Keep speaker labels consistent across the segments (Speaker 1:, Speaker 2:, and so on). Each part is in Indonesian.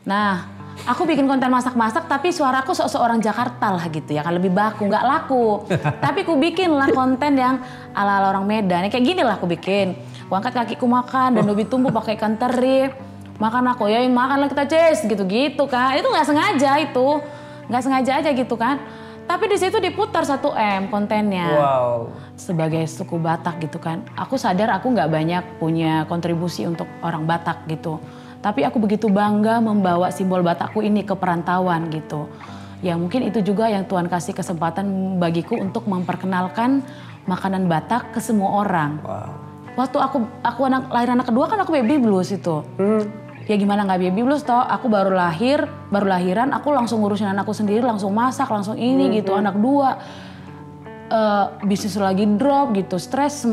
Speaker 1: Nah, aku bikin konten masak-masak tapi suaraku seorang Jakarta lah gitu ya kan, lebih baku, nggak laku. Tapi aku bikin lah konten yang ala-ala orang Medan. Kayak gini lah aku bikin. Aku angkat kakiku makan dan dobi tumbuh pakai ikan teri. Makan aku, ya makanlah kita Cis, gitu-gitu kan. Itu nggak sengaja itu. Nggak sengaja aja gitu kan. Tapi di situ diputar 1M kontennya.
Speaker 2: Wow.
Speaker 1: Sebagai suku Batak gitu kan. Aku sadar aku nggak banyak punya kontribusi untuk orang Batak gitu. Tapi aku begitu bangga membawa simbol Batakku ini ke perantauan gitu. Ya mungkin itu juga yang Tuhan kasih kesempatan bagiku untuk memperkenalkan makanan Batak ke semua orang.
Speaker 2: Wow.
Speaker 1: Waktu aku lahir anak kedua kan aku baby blues itu. Ya gimana nggak baby blues toh, aku baru lahiran, aku langsung ngurusin anakku sendiri, langsung masak, langsung ini gitu, anak dua. Bisnis lagi drop gitu, stres,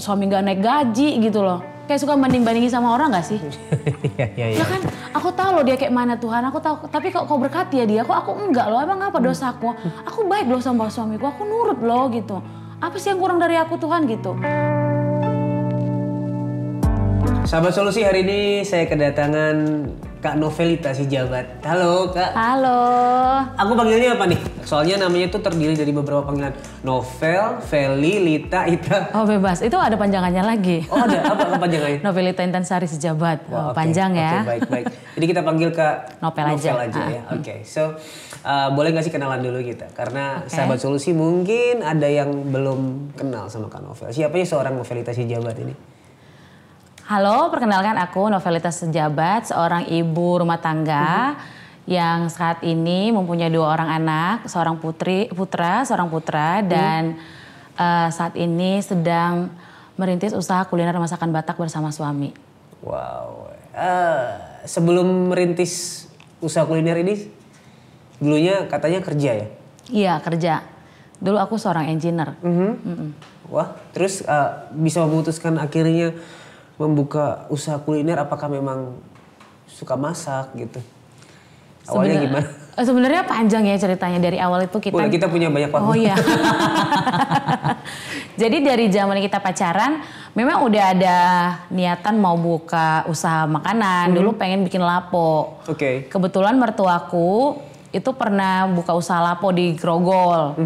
Speaker 1: suami gak naik gaji gitu loh. Kayak suka banding-bandingin sama orang gak sih?
Speaker 2: Iya.
Speaker 1: Ya kan, aku tahu loh dia kayak mana Tuhan, aku tahu. Tapi kok kau berkati ya dia, aku enggak loh, emang apa dosaku? Aku baik loh sama suamiku, aku nurut loh gitu. Apa sih yang kurang dari aku Tuhan gitu?
Speaker 2: Sahabat Solusi, hari ini saya kedatangan Kak Novelita Sijabat. Halo Kak.
Speaker 1: Halo.
Speaker 2: Aku panggilnya apa nih? Soalnya namanya itu terdiri dari beberapa panggilan. Novel, Feli, Lita, Ita.
Speaker 1: Oh bebas, itu ada panjangannya lagi.
Speaker 2: Oh ada, apa panjangannya?
Speaker 1: Novelita Intansari Sijabat.
Speaker 2: Wah,
Speaker 1: panjang ya.
Speaker 2: Oke, baik. Jadi kita panggil Kak
Speaker 1: Novel aja.
Speaker 2: ya. Oke, so boleh gak sih kenalan dulu kita? Karena Sahabat Solusi mungkin ada yang belum kenal sama Kak Novel. Siapa sih seorang Novelita Sijabat ini?
Speaker 1: Halo, perkenalkan aku Novelita Sijabat, seorang ibu rumah tangga yang saat ini mempunyai 2 orang anak, seorang seorang putra, dan saat ini sedang merintis usaha kuliner masakan Batak bersama suami.
Speaker 2: Wow. Sebelum merintis usaha kuliner ini, dulunya katanya kerja ya?
Speaker 1: Iya, kerja. Dulu aku seorang engineer.
Speaker 2: Wah, terus bisa memutuskan akhirnya membuka usaha kuliner, apakah memang suka masak gitu? Awalnya gimana?
Speaker 1: Sebenarnya panjang ya ceritanya, dari awal itu
Speaker 2: kita punya banyak waktu.
Speaker 1: Oh iya. Jadi dari zaman kita pacaran, memang udah ada niatan mau buka usaha makanan. Dulu pengen bikin lapo.
Speaker 2: Oke.
Speaker 1: Kebetulan mertuaku itu pernah buka usaha lapo di Grogol.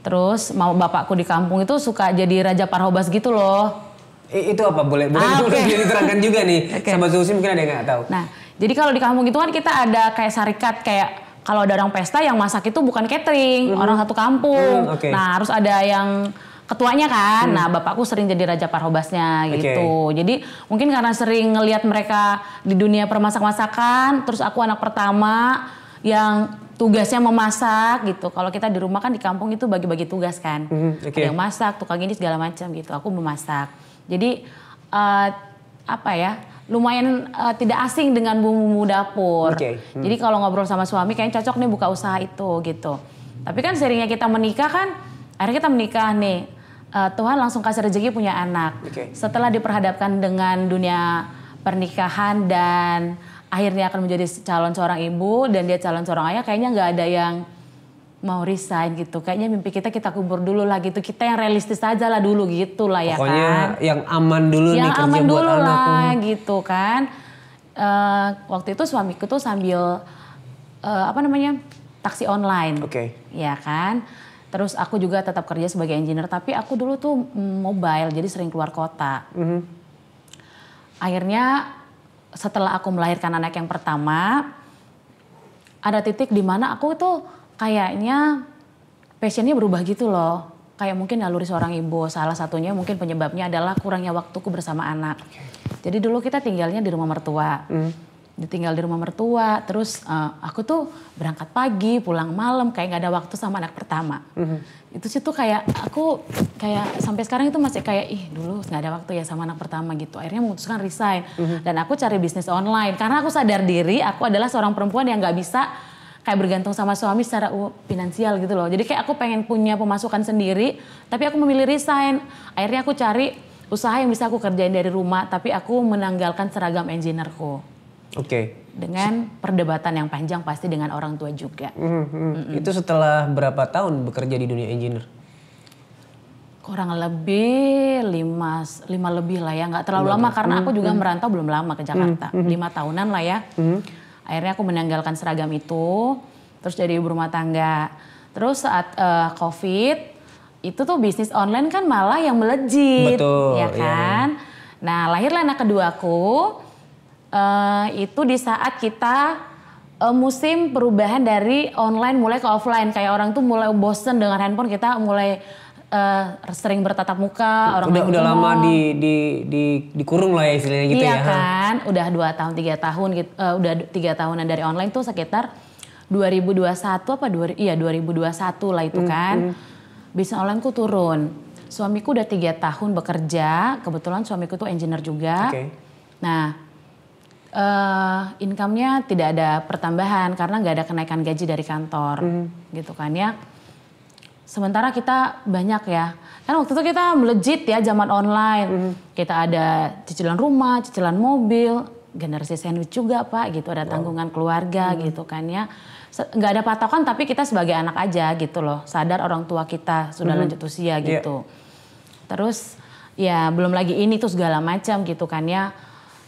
Speaker 1: Terus bapakku di kampung itu suka jadi raja parhobas gitu loh.
Speaker 2: Itu apa? Boleh diterangkan juga nih. Sama Zulsi mungkin ada yang nggak tahu.
Speaker 1: Nah, jadi kalau di kampung itu kan kita ada kayak syarikat, kayak kalau ada orang pesta yang masak itu bukan catering, orang satu kampung. Nah, harus ada yang ketuanya kan. Nah, bapakku sering jadi raja parhobasnya gitu. Jadi mungkin karena sering ngelihat mereka di dunia permasak-masakan, terus aku anak pertama yang tugasnya memasak gitu. Kalau kita di rumah kan di kampung itu bagi-bagi tugas kan. Ada yang masak, tukang ini segala macam gitu. Aku memasak. Jadi lumayan tidak asing dengan bumbu dapur. Jadi kalau ngobrol sama suami kayaknya cocok nih buka usaha itu gitu. Tapi kan seringnya kita menikah kan, akhirnya kita menikah nih. Tuhan langsung kasih rezeki punya anak. Setelah diperhadapkan dengan dunia pernikahan dan akhirnya akan menjadi calon seorang ibu dan dia calon seorang ayah, kayaknya nggak ada yang mau resign gitu. Kayaknya mimpi kita kubur dulu lah gitu. Kita yang realistis aja lah dulu gitu lah ya. Pokoknya kan.
Speaker 2: Yang aman dulu nih kerja buat anak. Yang aman dulu
Speaker 1: lah gitu kan. Waktu itu suamiku tuh sambil taksi online. Ya kan. Terus aku juga tetap kerja sebagai engineer. Tapi aku dulu tuh mobile, jadi sering keluar kota. Akhirnya setelah aku melahirkan anak yang pertama, ada titik di mana aku tuh kayaknya passionnya berubah gitu loh. Kayak mungkin naluri seorang ibu. Salah satunya mungkin penyebabnya adalah kurangnya waktuku bersama anak. Jadi dulu kita tinggalnya di rumah mertua. Ditinggal di rumah mertua. Terus aku tuh berangkat pagi, pulang malam. Kayak gak ada waktu sama anak pertama. Itu sih tuh kayak aku kayak sampai sekarang itu masih kayak dulu gak ada waktu ya sama anak pertama gitu. Akhirnya memutuskan resign. Dan aku cari bisnis online. Karena aku sadar diri aku adalah seorang perempuan yang gak bisa kayak bergantung sama suami secara finansial gitu loh. Jadi kayak aku pengen punya pemasukan sendiri, tapi aku memilih resign. Akhirnya aku cari usaha yang bisa aku kerjain dari rumah, tapi aku menanggalkan seragam engineer-ku. Dengan perdebatan yang panjang pasti dengan orang tua juga.
Speaker 2: Itu setelah berapa tahun bekerja di dunia engineer?
Speaker 1: Kurang lebih 5 lebih lah ya, nggak terlalu lama karena aku juga merantau belum lama ke Jakarta. 5 tahunan lah ya. Akhirnya aku menanggalkan seragam itu, terus jadi ibu rumah tangga. Terus saat COVID, itu tuh bisnis online kan malah yang melejit.
Speaker 2: Betul,
Speaker 1: ya kan? Iya. Nah lahirlah anak keduaku, itu di saat kita musim perubahan dari online mulai ke offline. Kayak orang tuh mulai bosen dengan handphone, kita mulai sering bertatap muka.
Speaker 2: Udah lama dikurung lah ya istilahnya gitu
Speaker 1: iya
Speaker 2: ya.
Speaker 1: Iya kan, udah 2 tahun 3 tahun gitu, udah 3 tahunan dari online tuh sekitar 2021 apa 2021 lah itu kan. Bisnis online ku turun. Suamiku udah 3 tahun bekerja, kebetulan suamiku tuh engineer juga.
Speaker 2: Okay.
Speaker 1: Nah, income-nya tidak ada pertambahan karena nggak ada kenaikan gaji dari kantor, gitu kan ya. Sementara kita banyak ya, kan waktu itu kita melejit ya zaman online. Kita ada cicilan rumah, cicilan mobil, generasi sandwich juga Pak gitu, ada tanggungan keluarga gitu kan ya. Nggak ada patokan tapi kita sebagai anak aja gitu loh, sadar orang tua kita sudah lanjut usia gitu. Terus ya belum lagi ini tuh segala macam gitu kan ya.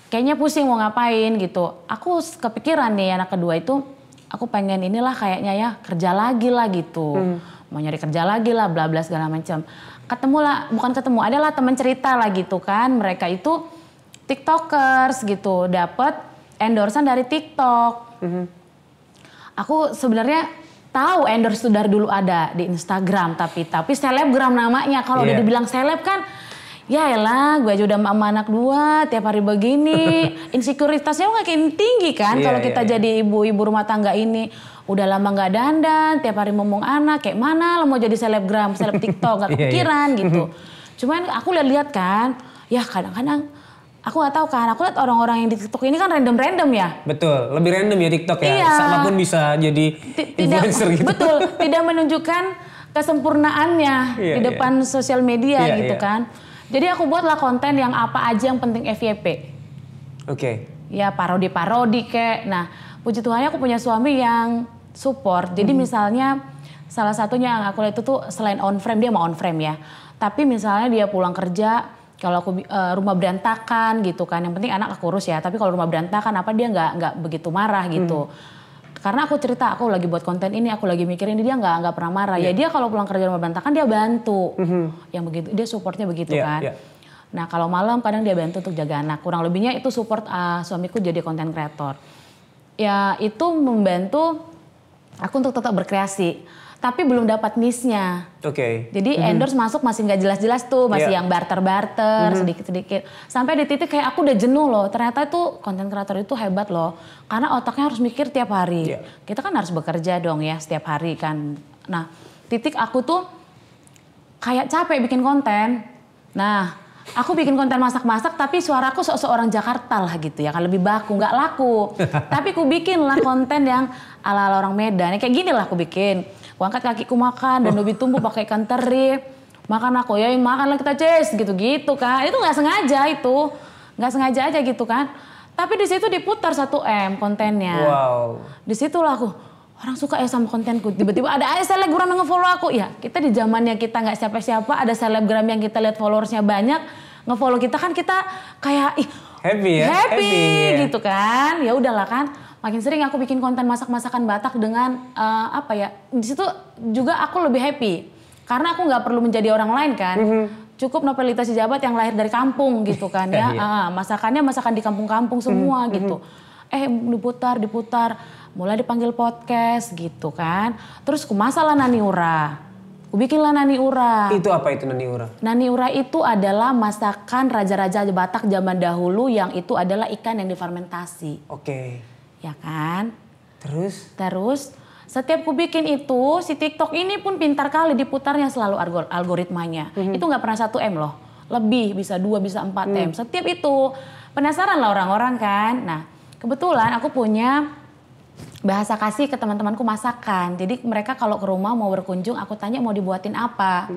Speaker 1: Kayaknya pusing mau ngapain gitu. Aku kepikiran nih anak kedua itu, aku pengen inilah kayaknya ya kerja lagi lah gitu. Mau nyari kerja lagi lah bla bla segala macam. Adalah teman cerita lah gitu kan. Mereka itu TikTokers gitu, dapat endorsean dari TikTok. Aku sebenarnya tahu endorse itu dari dulu ada di Instagram, tapi selebgram namanya. Kalau udah dibilang seleb kan, ya elah gue aja udah sama anak 2 tiap hari begini. Insekuritasnya makin tinggi kan kalau kita jadi ibu-ibu rumah tangga ini. Udah lama gak dandan, tiap hari ngomong anak, kayak mana lo mau jadi seleb TikTok, gak kepikiran gitu. Cuman aku lihat kan, ya kadang-kadang aku gak tahu kan, aku lihat orang-orang yang di TikTok ini kan random-random ya.
Speaker 2: Betul, lebih random ya TikTok ya, siapapun bisa jadi influencer gitu.
Speaker 1: Betul, tidak menunjukkan kesempurnaannya di depan sosial media gitu kan. Jadi aku buatlah konten yang apa aja yang penting FYP.
Speaker 2: Oke.
Speaker 1: Ya parodi-parodi kek. Nah puji Tuhannya aku punya suami yang support. Jadi misalnya salah satunya yang aku lihat itu tuh selain on frame, dia mau on frame ya. Tapi misalnya dia pulang kerja, kalau aku rumah berantakan gitu kan. Yang penting anak aku urus ya. Tapi kalau rumah berantakan apa dia nggak begitu marah gitu. Karena aku cerita, aku lagi buat konten ini, aku lagi mikirin dia nggak pernah marah. Ya dia kalau pulang kerja rumah berantakan dia bantu. Yang begitu, dia supportnya begitu kan. Nah kalau malam kadang dia bantu untuk jaga anak. Kurang lebihnya itu support suamiku jadi konten kreator. Ya itu membantu aku untuk tetap berkreasi. Tapi belum dapat niche-nya. Jadi endorse masuk masih nggak jelas-jelas tuh, masih yang barter-barter sedikit-sedikit. Sampai di titik kayak aku udah jenuh loh. Ternyata itu konten kreator itu hebat loh. Karena otaknya harus mikir tiap hari. Kita kan harus bekerja dong ya setiap hari kan. Nah titik aku tuh kayak capek bikin konten. Nah aku bikin konten masak-masak tapi suaraku seorang Jakarta lah gitu ya kan, lebih baku, nggak laku. Tapi aku bikin lah konten yang ala-ala orang Medan. Kayak gini lah aku bikin. Aku angkat kakiku makan dan ubi tumbuh pakai ikan teri. Makan aku, ya makan lah kita Ces gitu-gitu kan. Itu nggak sengaja itu. Nggak sengaja aja gitu kan. Tapi di situ diputar 1M kontennya.
Speaker 2: Wow.
Speaker 1: Di situlah aku, orang suka ya sama kontenku. Tiba-tiba ada selebgram yang nge-follow aku. Ya kita di zamannya kita nggak siapa-siapa, ada selebgram yang kita lihat followersnya banyak, nge-follow kita kan kita kayak happy gitu kan. Ya udahlah kan. Makin sering aku bikin konten masak-masakan Batak dengan di situ juga aku lebih happy. Karena aku nggak perlu menjadi orang lain kan. Cukup Nopelita Sijabat yang lahir dari kampung gitu kan ya. Masakannya masakan di kampung-kampung semua gitu. Diputar. Mulai dipanggil podcast gitu kan. Terus aku masalah Nani Ura. Aku bikinlah Nani Ura.
Speaker 2: Itu apa itu Nani Ura? Nani
Speaker 1: Ura itu adalah masakan raja-raja Batak zaman dahulu yang itu adalah ikan yang difermentasi. Ya kan? Terus setiap ku bikin itu, si TikTok ini pun pintar kali diputarnya selalu algoritmanya. Itu nggak pernah 1M loh. Lebih, bisa 2, bisa 4M. Setiap itu. Penasaran lah orang-orang kan. Nah kebetulan aku punya bahasa kasih ke teman-temanku masakan. Jadi mereka kalau ke rumah mau berkunjung, aku tanya mau dibuatin apa.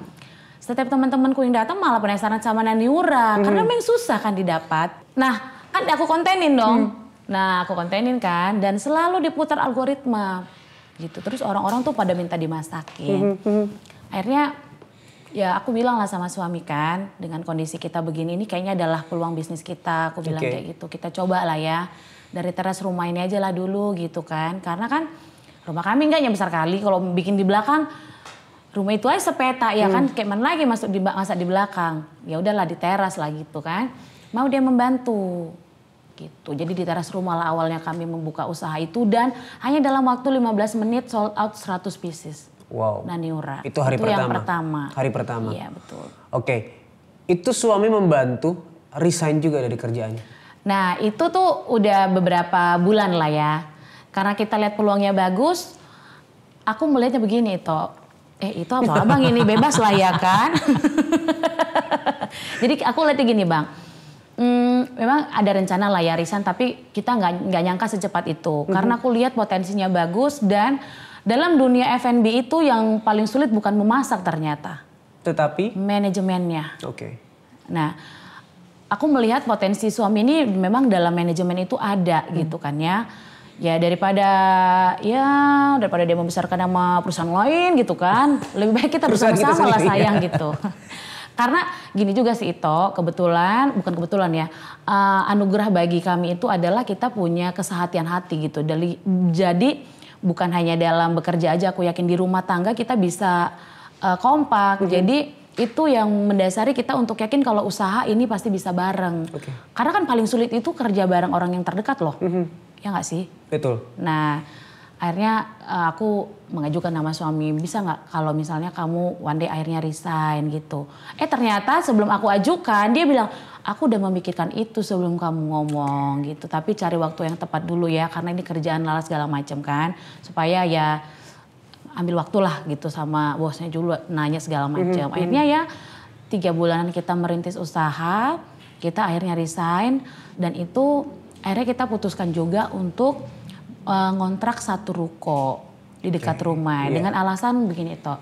Speaker 1: Setiap teman-temanku yang datang malah penasaran sama Nani Ura. Karena memang susah kan didapat. Nah kan aku kontenin dong. Nah aku kontenin kan. Dan selalu diputar algoritma. Gitu. Terus orang-orang tuh pada minta dimasakin. Akhirnya ya aku bilang lah sama suami kan. Dengan kondisi kita begini, ini kayaknya adalah peluang bisnis kita. Aku bilang kayak gitu. Kita coba lah ya. dari teras rumah ini aja lah dulu gitu kan. Karena kan rumah kami nggak yang besar kali, kalau bikin di belakang rumah itu aja sepeta ya kan, kayak mana lagi masa di belakang. Ya udahlah di teras lah gitu kan. Mau dia membantu gitu. Jadi di teras rumah lah awalnya kami membuka usaha itu dan hanya dalam waktu 15 menit sold out 100 pieces.
Speaker 2: Wow.
Speaker 1: Naniura.
Speaker 2: Itu hari pertama.
Speaker 1: Yang pertama.
Speaker 2: Hari pertama.
Speaker 1: Iya betul.
Speaker 2: Oke. Itu suami membantu resign juga dari kerjaannya.
Speaker 1: Nah itu tuh udah beberapa bulan lah ya. Karena kita lihat peluangnya bagus. Aku melihatnya begini toh. Itu apa abang ini bebas lah ya kan. Jadi aku lihatnya gini bang. Memang ada rencana lah ya resign, tapi kita nggak nyangka secepat itu. Karena aku lihat potensinya bagus dan dalam dunia F&B itu yang paling sulit bukan memasak ternyata.
Speaker 2: Tetapi?
Speaker 1: Manajemennya.
Speaker 2: Oke.
Speaker 1: Nah, aku melihat potensi suami ini memang dalam manajemen itu ada gitu kan ya. Ya daripada dia membesarkan nama perusahaan lain gitu kan. Lebih baik kita bersama-sama lah sayang gitu. Karena gini juga sih Ito, bukan kebetulan ya, anugerah bagi kami itu adalah kita punya kesehatian hati gitu. Jadi bukan hanya dalam bekerja aja, aku yakin di rumah tangga kita bisa kompak. Jadi itu yang mendasari kita untuk yakin kalau usaha ini pasti bisa bareng. Karena kan paling sulit itu kerja bareng orang yang terdekat loh, ya nggak sih?
Speaker 2: Betul.
Speaker 1: Nah akhirnya aku mengajukan nama suami, bisa nggak kalau misalnya kamu one day akhirnya resign gitu. Ternyata sebelum aku ajukan dia bilang, aku udah memikirkan itu sebelum kamu ngomong gitu. Tapi cari waktu yang tepat dulu ya, karena ini kerjaan lala segala macam kan. Supaya ya ambil waktu lah gitu sama bosnya dulu nanya segala macam. Akhirnya ya 3 bulanan kita merintis usaha, kita akhirnya resign. Dan itu akhirnya kita putuskan juga untuk ngontrak 1 ruko di dekat rumah dengan alasan begini toh.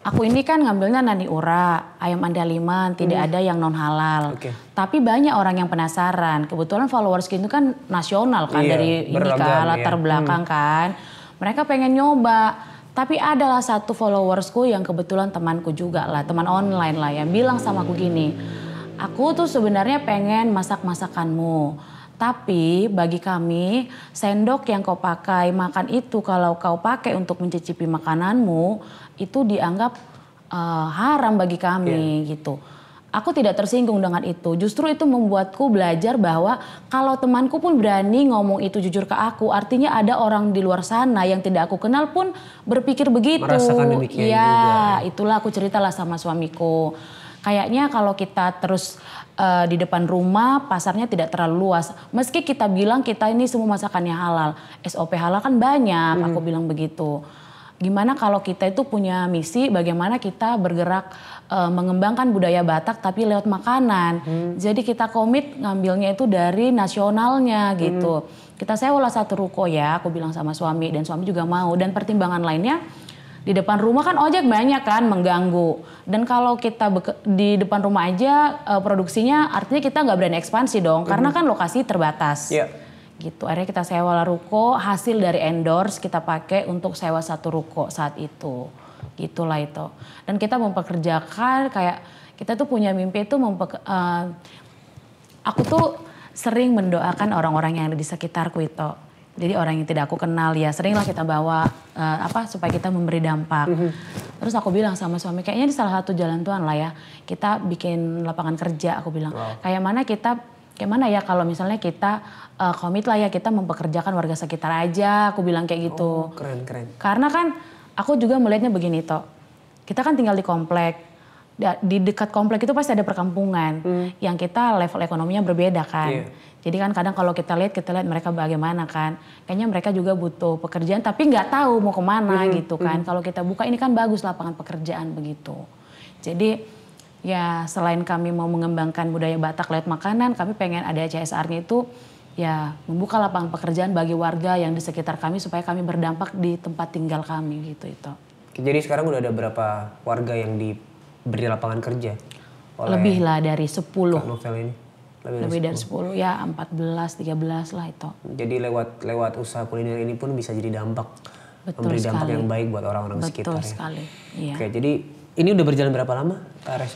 Speaker 1: Aku ini kan ngambilnya Naniura, ayam andaliman, tidak ada yang non halal. Tapi banyak orang yang penasaran. Kebetulan followers itu kan nasional kan dari ini kan latar belakang kan. Mereka pengen nyoba. Tapi adalah satu followersku yang kebetulan temanku juga lah, teman online lah ya, bilang sama aku gini, aku tuh sebenarnya pengen masak masakanmu. Tapi bagi kami sendok yang kau pakai makan itu kalau kau pakai untuk mencicipi makananmu itu dianggap haram bagi kami gitu. Aku tidak tersinggung dengan itu. Justru itu membuatku belajar bahwa kalau temanku pun berani ngomong itu jujur ke aku, artinya ada orang di luar sana yang tidak aku kenal pun berpikir begitu.
Speaker 2: Merasakan demikian juga.
Speaker 1: Itulah aku ceritalah sama suamiku. Kayaknya kalau kita terus di depan rumah pasarnya tidak terlalu luas. Meski kita bilang kita ini semua masakannya halal. SOP halal kan banyak, aku bilang begitu. Gimana kalau kita itu punya misi bagaimana kita bergerak mengembangkan budaya Batak tapi lewat makanan. Jadi kita komit ngambilnya itu dari nasionalnya gitu. Kita sewalah 1 ruko ya, aku bilang sama suami dan suami juga mau. Dan pertimbangan lainnya di depan rumah kan ojek banyak kan mengganggu. Dan kalau kita di depan rumah aja produksinya artinya kita nggak berani ekspansi dong. Karena kan lokasi terbatas. Gitu. Akhirnya kita sewa ruko, hasil dari endorse kita pakai untuk sewa 1 ruko saat itu. Gitulah itu. Dan kita mempekerjakan kayak kita tuh punya mimpi itu aku tuh sering mendoakan orang-orang yang ada di sekitarku itu. Jadi orang yang tidak aku kenal ya seringlah kita bawa supaya kita memberi dampak. Terus aku bilang sama suami kayaknya ini salah satu jalan Tuhan lah ya. Kita bikin lapangan kerja aku bilang. Kayak mana ya kalau misalnya kita komit lah ya kita mempekerjakan warga sekitar aja. Aku bilang kayak gitu.
Speaker 2: Keren.
Speaker 1: Karena kan aku juga melihatnya begini toh. Kita kan tinggal di komplek. Di dekat komplek itu pasti ada perkampungan. Yang kita level ekonominya berbeda kan. Jadi kan kadang kalau kita lihat mereka bagaimana kan. Kayaknya mereka juga butuh pekerjaan tapi nggak tahu mau kemana gitu kan. Kalau kita buka ini kan bagus lapangan pekerjaan begitu. Jadi ya selain kami mau mengembangkan budaya Batak lewat makanan, kami pengen ada CSR-nya itu ya membuka lapangan pekerjaan bagi warga yang di sekitar kami supaya kami berdampak di tempat tinggal kami gitu itu.
Speaker 2: Jadi sekarang udah ada berapa warga yang diberi lapangan kerja?
Speaker 1: Lebih lah dari 10.
Speaker 2: Kak Novel ini?
Speaker 1: Lebih dari 10 ya 14, 13 lah itu.
Speaker 2: Jadi lewat usaha kuliner ini pun bisa jadi dampak. Memberi dampak yang baik buat orang-orang sekitar.
Speaker 1: Betul sekali. Iya.
Speaker 2: Oke, jadi ini udah berjalan berapa lama?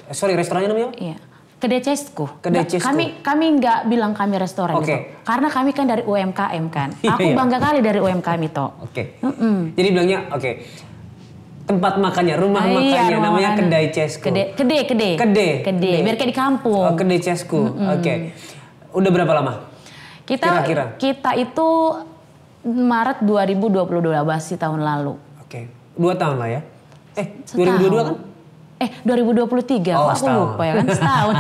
Speaker 2: Restorannya namanya apa?
Speaker 1: Iya. Kedai Cesku.
Speaker 2: Kedai Cesku.
Speaker 1: Kami nggak bilang kami restoran itu. Karena kami kan dari UMKM kan. Aku bangga kali dari UMKM itu.
Speaker 2: Oke. Jadi bilangnya tempat makannya, rumah makannya namanya Kedai Cesku.
Speaker 1: Kedai. Biar kayak di kampung.
Speaker 2: Oh, Kedai Cesku. Oke. Udah berapa lama? Kira-kira.
Speaker 1: Kita itu Maret 2022 sih tahun lalu.
Speaker 2: Oke. 2 tahun lah ya. 2022 kan?
Speaker 1: 2023, aku lupa ya kan, setahun.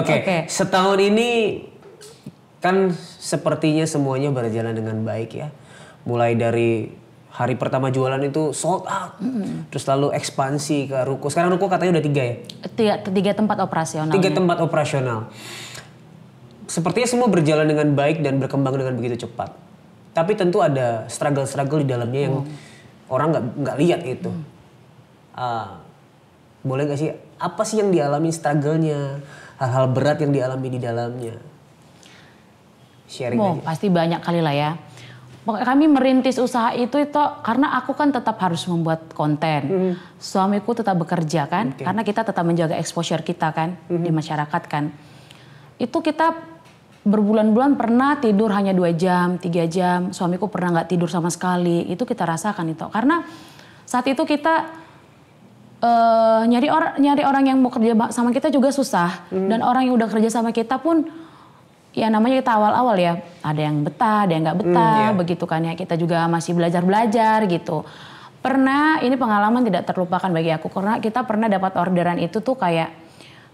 Speaker 2: Oke. Setahun ini kan sepertinya semuanya berjalan dengan baik ya. Mulai dari hari pertama jualan itu sold out. Terus lalu ekspansi ke ruko. Sekarang ruko katanya udah 3 ya?
Speaker 1: 3 tempat operasional.
Speaker 2: 3 tempat operasional. Sepertinya semua berjalan dengan baik dan berkembang dengan begitu cepat. Tapi tentu ada struggle-struggle di dalamnya yang orang nggak lihat itu. Boleh nggak sih? Apa sih yang dialami struggle-nya? Hal-hal berat yang dialami di dalamnya? Sharing aja.
Speaker 1: Pasti banyak kali lah ya. Kami merintis usaha itu karena aku kan tetap harus membuat konten. Suamiku tetap bekerja kan. Karena kita tetap menjaga exposure kita kan di masyarakat kan. Itu kita berbulan-bulan pernah tidur hanya 2 jam, 3 jam. Suamiku pernah nggak tidur sama sekali. Itu kita rasakan itu. Karena saat itu kita nyari orang yang mau kerja sama kita juga susah. Dan orang yang udah kerja sama kita pun ya namanya kita awal-awal ya. Ada yang betah, ada yang nggak betah. Begitu kan ya. Kita juga masih belajar-belajar gitu. Pernah, ini pengalaman tidak terlupakan bagi aku. Karena kita pernah dapat orderan itu tuh kayak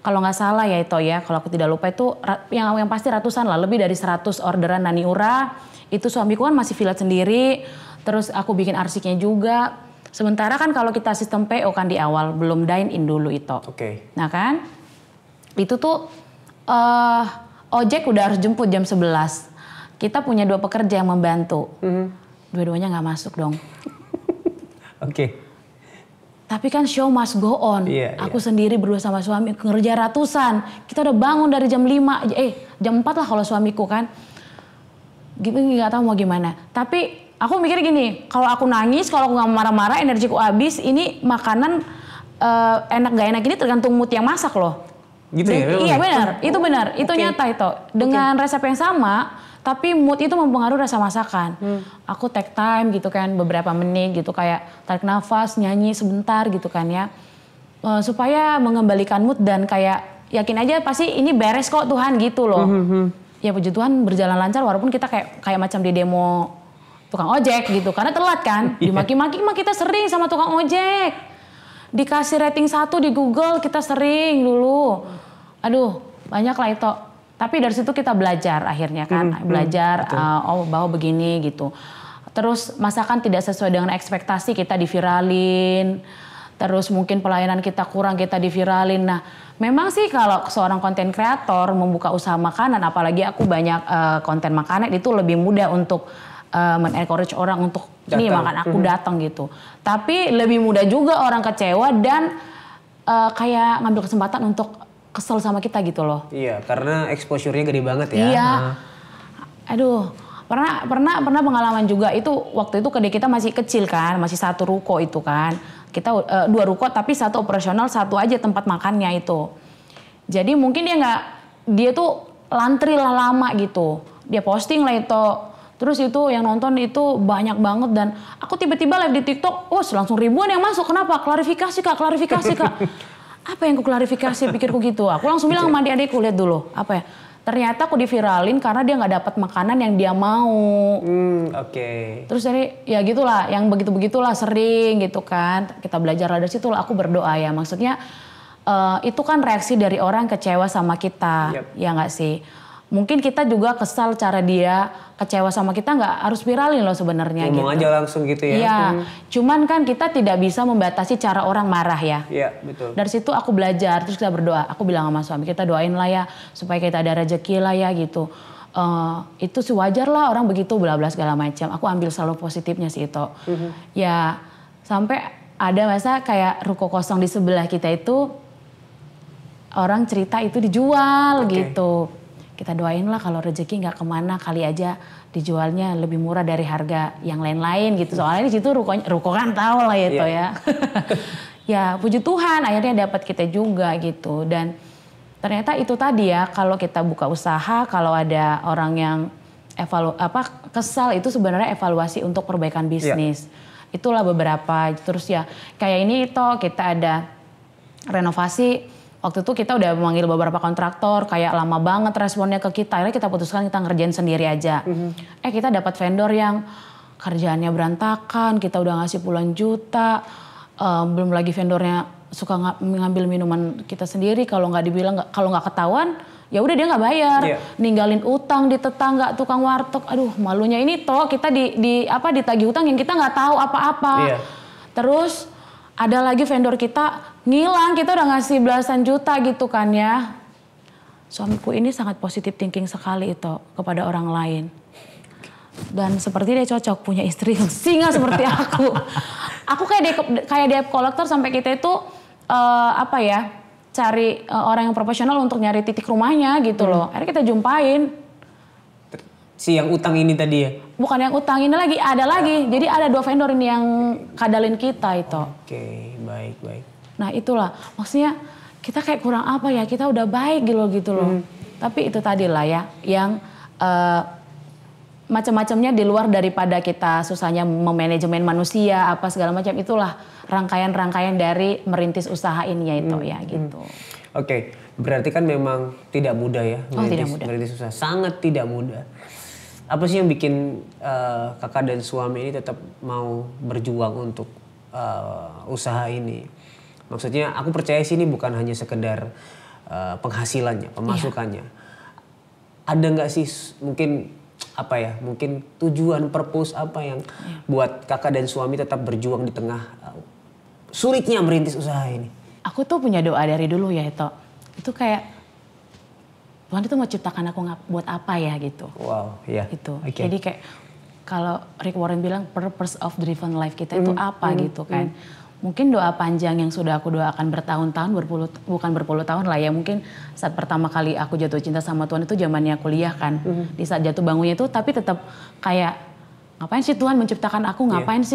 Speaker 1: kalau nggak salah ya itu ya, kalau aku tidak lupa itu yang pasti ratusan lah, lebih dari 100 orderan Naniura. Itu suamiku kan masih filet sendiri, terus aku bikin arsiknya juga. Sementara kan kalau kita sistem PO kan di awal, belum dine in dulu itu. Nah kan, itu tuh ojek udah harus jemput jam 11. Kita punya 2 pekerja yang membantu. Dua-duanya nggak masuk dong. Tapi kan show must go on. Aku sendiri berdua sama suami ngerja ratusan. Kita udah bangun dari jam 5, jam 4 lah kalau suamiku kan. Nggak tahu mau gimana. Tapi aku mikir gini, kalau aku nangis, kalau aku nggak marah-marah, energiku habis. Ini makanan enak gak enak ini tergantung mood yang masak loh.
Speaker 2: Gitu ya?
Speaker 1: Iya benar, itu benar. Itu nyata itu. Dengan resep yang sama, tapi mood itu mempengaruhi rasa masakan. Aku take time gitu kan, beberapa menit gitu kayak tarik nafas, nyanyi sebentar gitu kan ya. Supaya mengembalikan mood dan kayak yakin aja pasti ini beres kok Tuhan gitu loh. Ya puji Tuhan berjalan lancar walaupun kita kayak macam di demo tukang ojek gitu. Karena telat kan, dimaki-maki mah kita sering sama tukang ojek. Dikasih rating 1 di Google kita sering dulu. Aduh banyak lah itu. Tapi dari situ kita belajar akhirnya kan, belajar bahwa begini gitu. Terus masakan tidak sesuai dengan ekspektasi kita diviralin. Terus mungkin pelayanan kita kurang kita diviralin. Nah memang sih kalau seorang konten kreator membuka usaha makanan, apalagi aku banyak konten makanan itu lebih mudah untuk men-encourage orang untuk nih makan aku datang gitu. Tapi lebih mudah juga orang kecewa dan kayak ngambil kesempatan untuk kesel sama kita gitu loh. Iya,
Speaker 2: karena exposure-nya gede banget ya.
Speaker 1: Iya. Aduh, pernah pengalaman juga itu waktu itu kedai kita masih kecil kan, masih 1 ruko itu kan. Kita 2 ruko tapi 1 operasional, 1 aja tempat makannya itu. Jadi mungkin dia tuh lantri lah lama gitu. Dia posting lah itu. Terus itu yang nonton itu banyak banget dan aku tiba-tiba live di TikTok, langsung ribuan yang masuk. Kenapa? Klarifikasi kak. Apa yang aku klarifikasi, pikirku gitu. Aku langsung bilang sama adik-adikku, lihat dulu. Apa ya? Ternyata aku diviralin karena dia nggak dapat makanan yang dia mau. Terus ya gitulah, yang begitu-begitulah sering gitu kan. Kita belajar dari situ lah, aku berdoa ya. Maksudnya itu kan reaksi dari orang kecewa sama kita. Ya nggak sih? Mungkin kita juga kesal cara dia kecewa sama kita, nggak harus viralin loh sebenarnya.
Speaker 2: Ngomong aja langsung gitu ya.
Speaker 1: Iya, cuman kan kita tidak bisa membatasi cara orang marah ya.
Speaker 2: Iya, betul.
Speaker 1: Dari situ aku belajar, terus kita berdoa. Aku bilang sama suami, kita doain lah ya supaya kita ada rezeki lah ya gitu. Itu sewajar lah orang begitu bla bla segala macam. Aku ambil selalu positifnya sih itu. Ya sampai ada masa kayak ruko kosong di sebelah kita itu orang cerita itu dijual gitu. Kita doain lah kalau rezeki nggak kemana, kali aja dijualnya lebih murah dari harga yang lain-lain gitu. Soalnya di situ ruko kan tahu lah itu ya. ya puji Tuhan akhirnya dapat kita juga gitu. Dan ternyata itu tadi ya, kalau kita buka usaha, kalau ada orang yang kesal, itu sebenarnya evaluasi untuk perbaikan bisnis. Itulah beberapa. Terus ya kayak ini kita ada renovasi. Waktu itu kita udah memanggil beberapa kontraktor, kayak lama banget responnya ke kita. Akhirnya kita putuskan kita ngerjain sendiri aja. Kita dapat vendor yang kerjaannya berantakan, kita udah ngasih puluhan juta. Belum lagi vendornya suka ngambil minuman kita sendiri, kalau nggak ketahuan, ya udah dia nggak bayar. Ninggalin utang di tetangga, tukang warteg. Aduh, malunya ini kita ditagih utang yang kita nggak tahu apa-apa. Terus ada lagi vendor kita ngilang, kita udah ngasih belasan juta gitu kan ya. Suamiku ini sangat positive thinking sekali itu kepada orang lain. Dan seperti dia cocok punya istri yang singa seperti aku. Aku kayak debt collector sampai kita itu cari orang yang profesional untuk nyari titik rumahnya gitu loh. Akhirnya kita jumpain.
Speaker 2: Si yang utang ini tadi ya?
Speaker 1: Bukan yang utang, ini ada lagi. Jadi ada 2 vendor ini yang kadalin kita itu.
Speaker 2: Oke, baik.
Speaker 1: Nah itulah, maksudnya kita kayak kurang apa ya, kita udah baik gitu loh. Tapi itu tadi lah ya, yang macam-macamnya di luar daripada kita susahnya memanajemen manusia, apa segala macam, itulah rangkaian-rangkaian dari merintis usaha ini ya itu ya gitu.
Speaker 2: Oke, berarti kan memang tidak mudah ya merintis usaha, sangat tidak mudah. Apa sih yang bikin kakak dan suami ini tetap mau berjuang untuk usaha ini? Maksudnya aku percaya sih ini bukan hanya sekedar penghasilannya, pemasukannya. Ada nggak sih mungkin tujuan, purpose apa yang buat kakak dan suami tetap berjuang di tengah sulitnya merintis usaha ini?
Speaker 1: Aku tuh punya doa dari dulu ya itu kayak Tuhan itu mau ciptakan aku buat apa ya gitu.
Speaker 2: Wow, ya.
Speaker 1: Itu. Okay. Jadi kayak kalau Rick Warren bilang purpose of driven life kita itu apa gitu kan. Mungkin doa panjang yang sudah aku doakan bertahun-tahun, bukan berpuluh tahun lah ya. Mungkin saat pertama kali aku jatuh cinta sama Tuhan itu zamannya kuliah kan. Di saat jatuh bangunnya itu, tapi tetap kayak ngapain sih Tuhan menciptakan aku, ngapain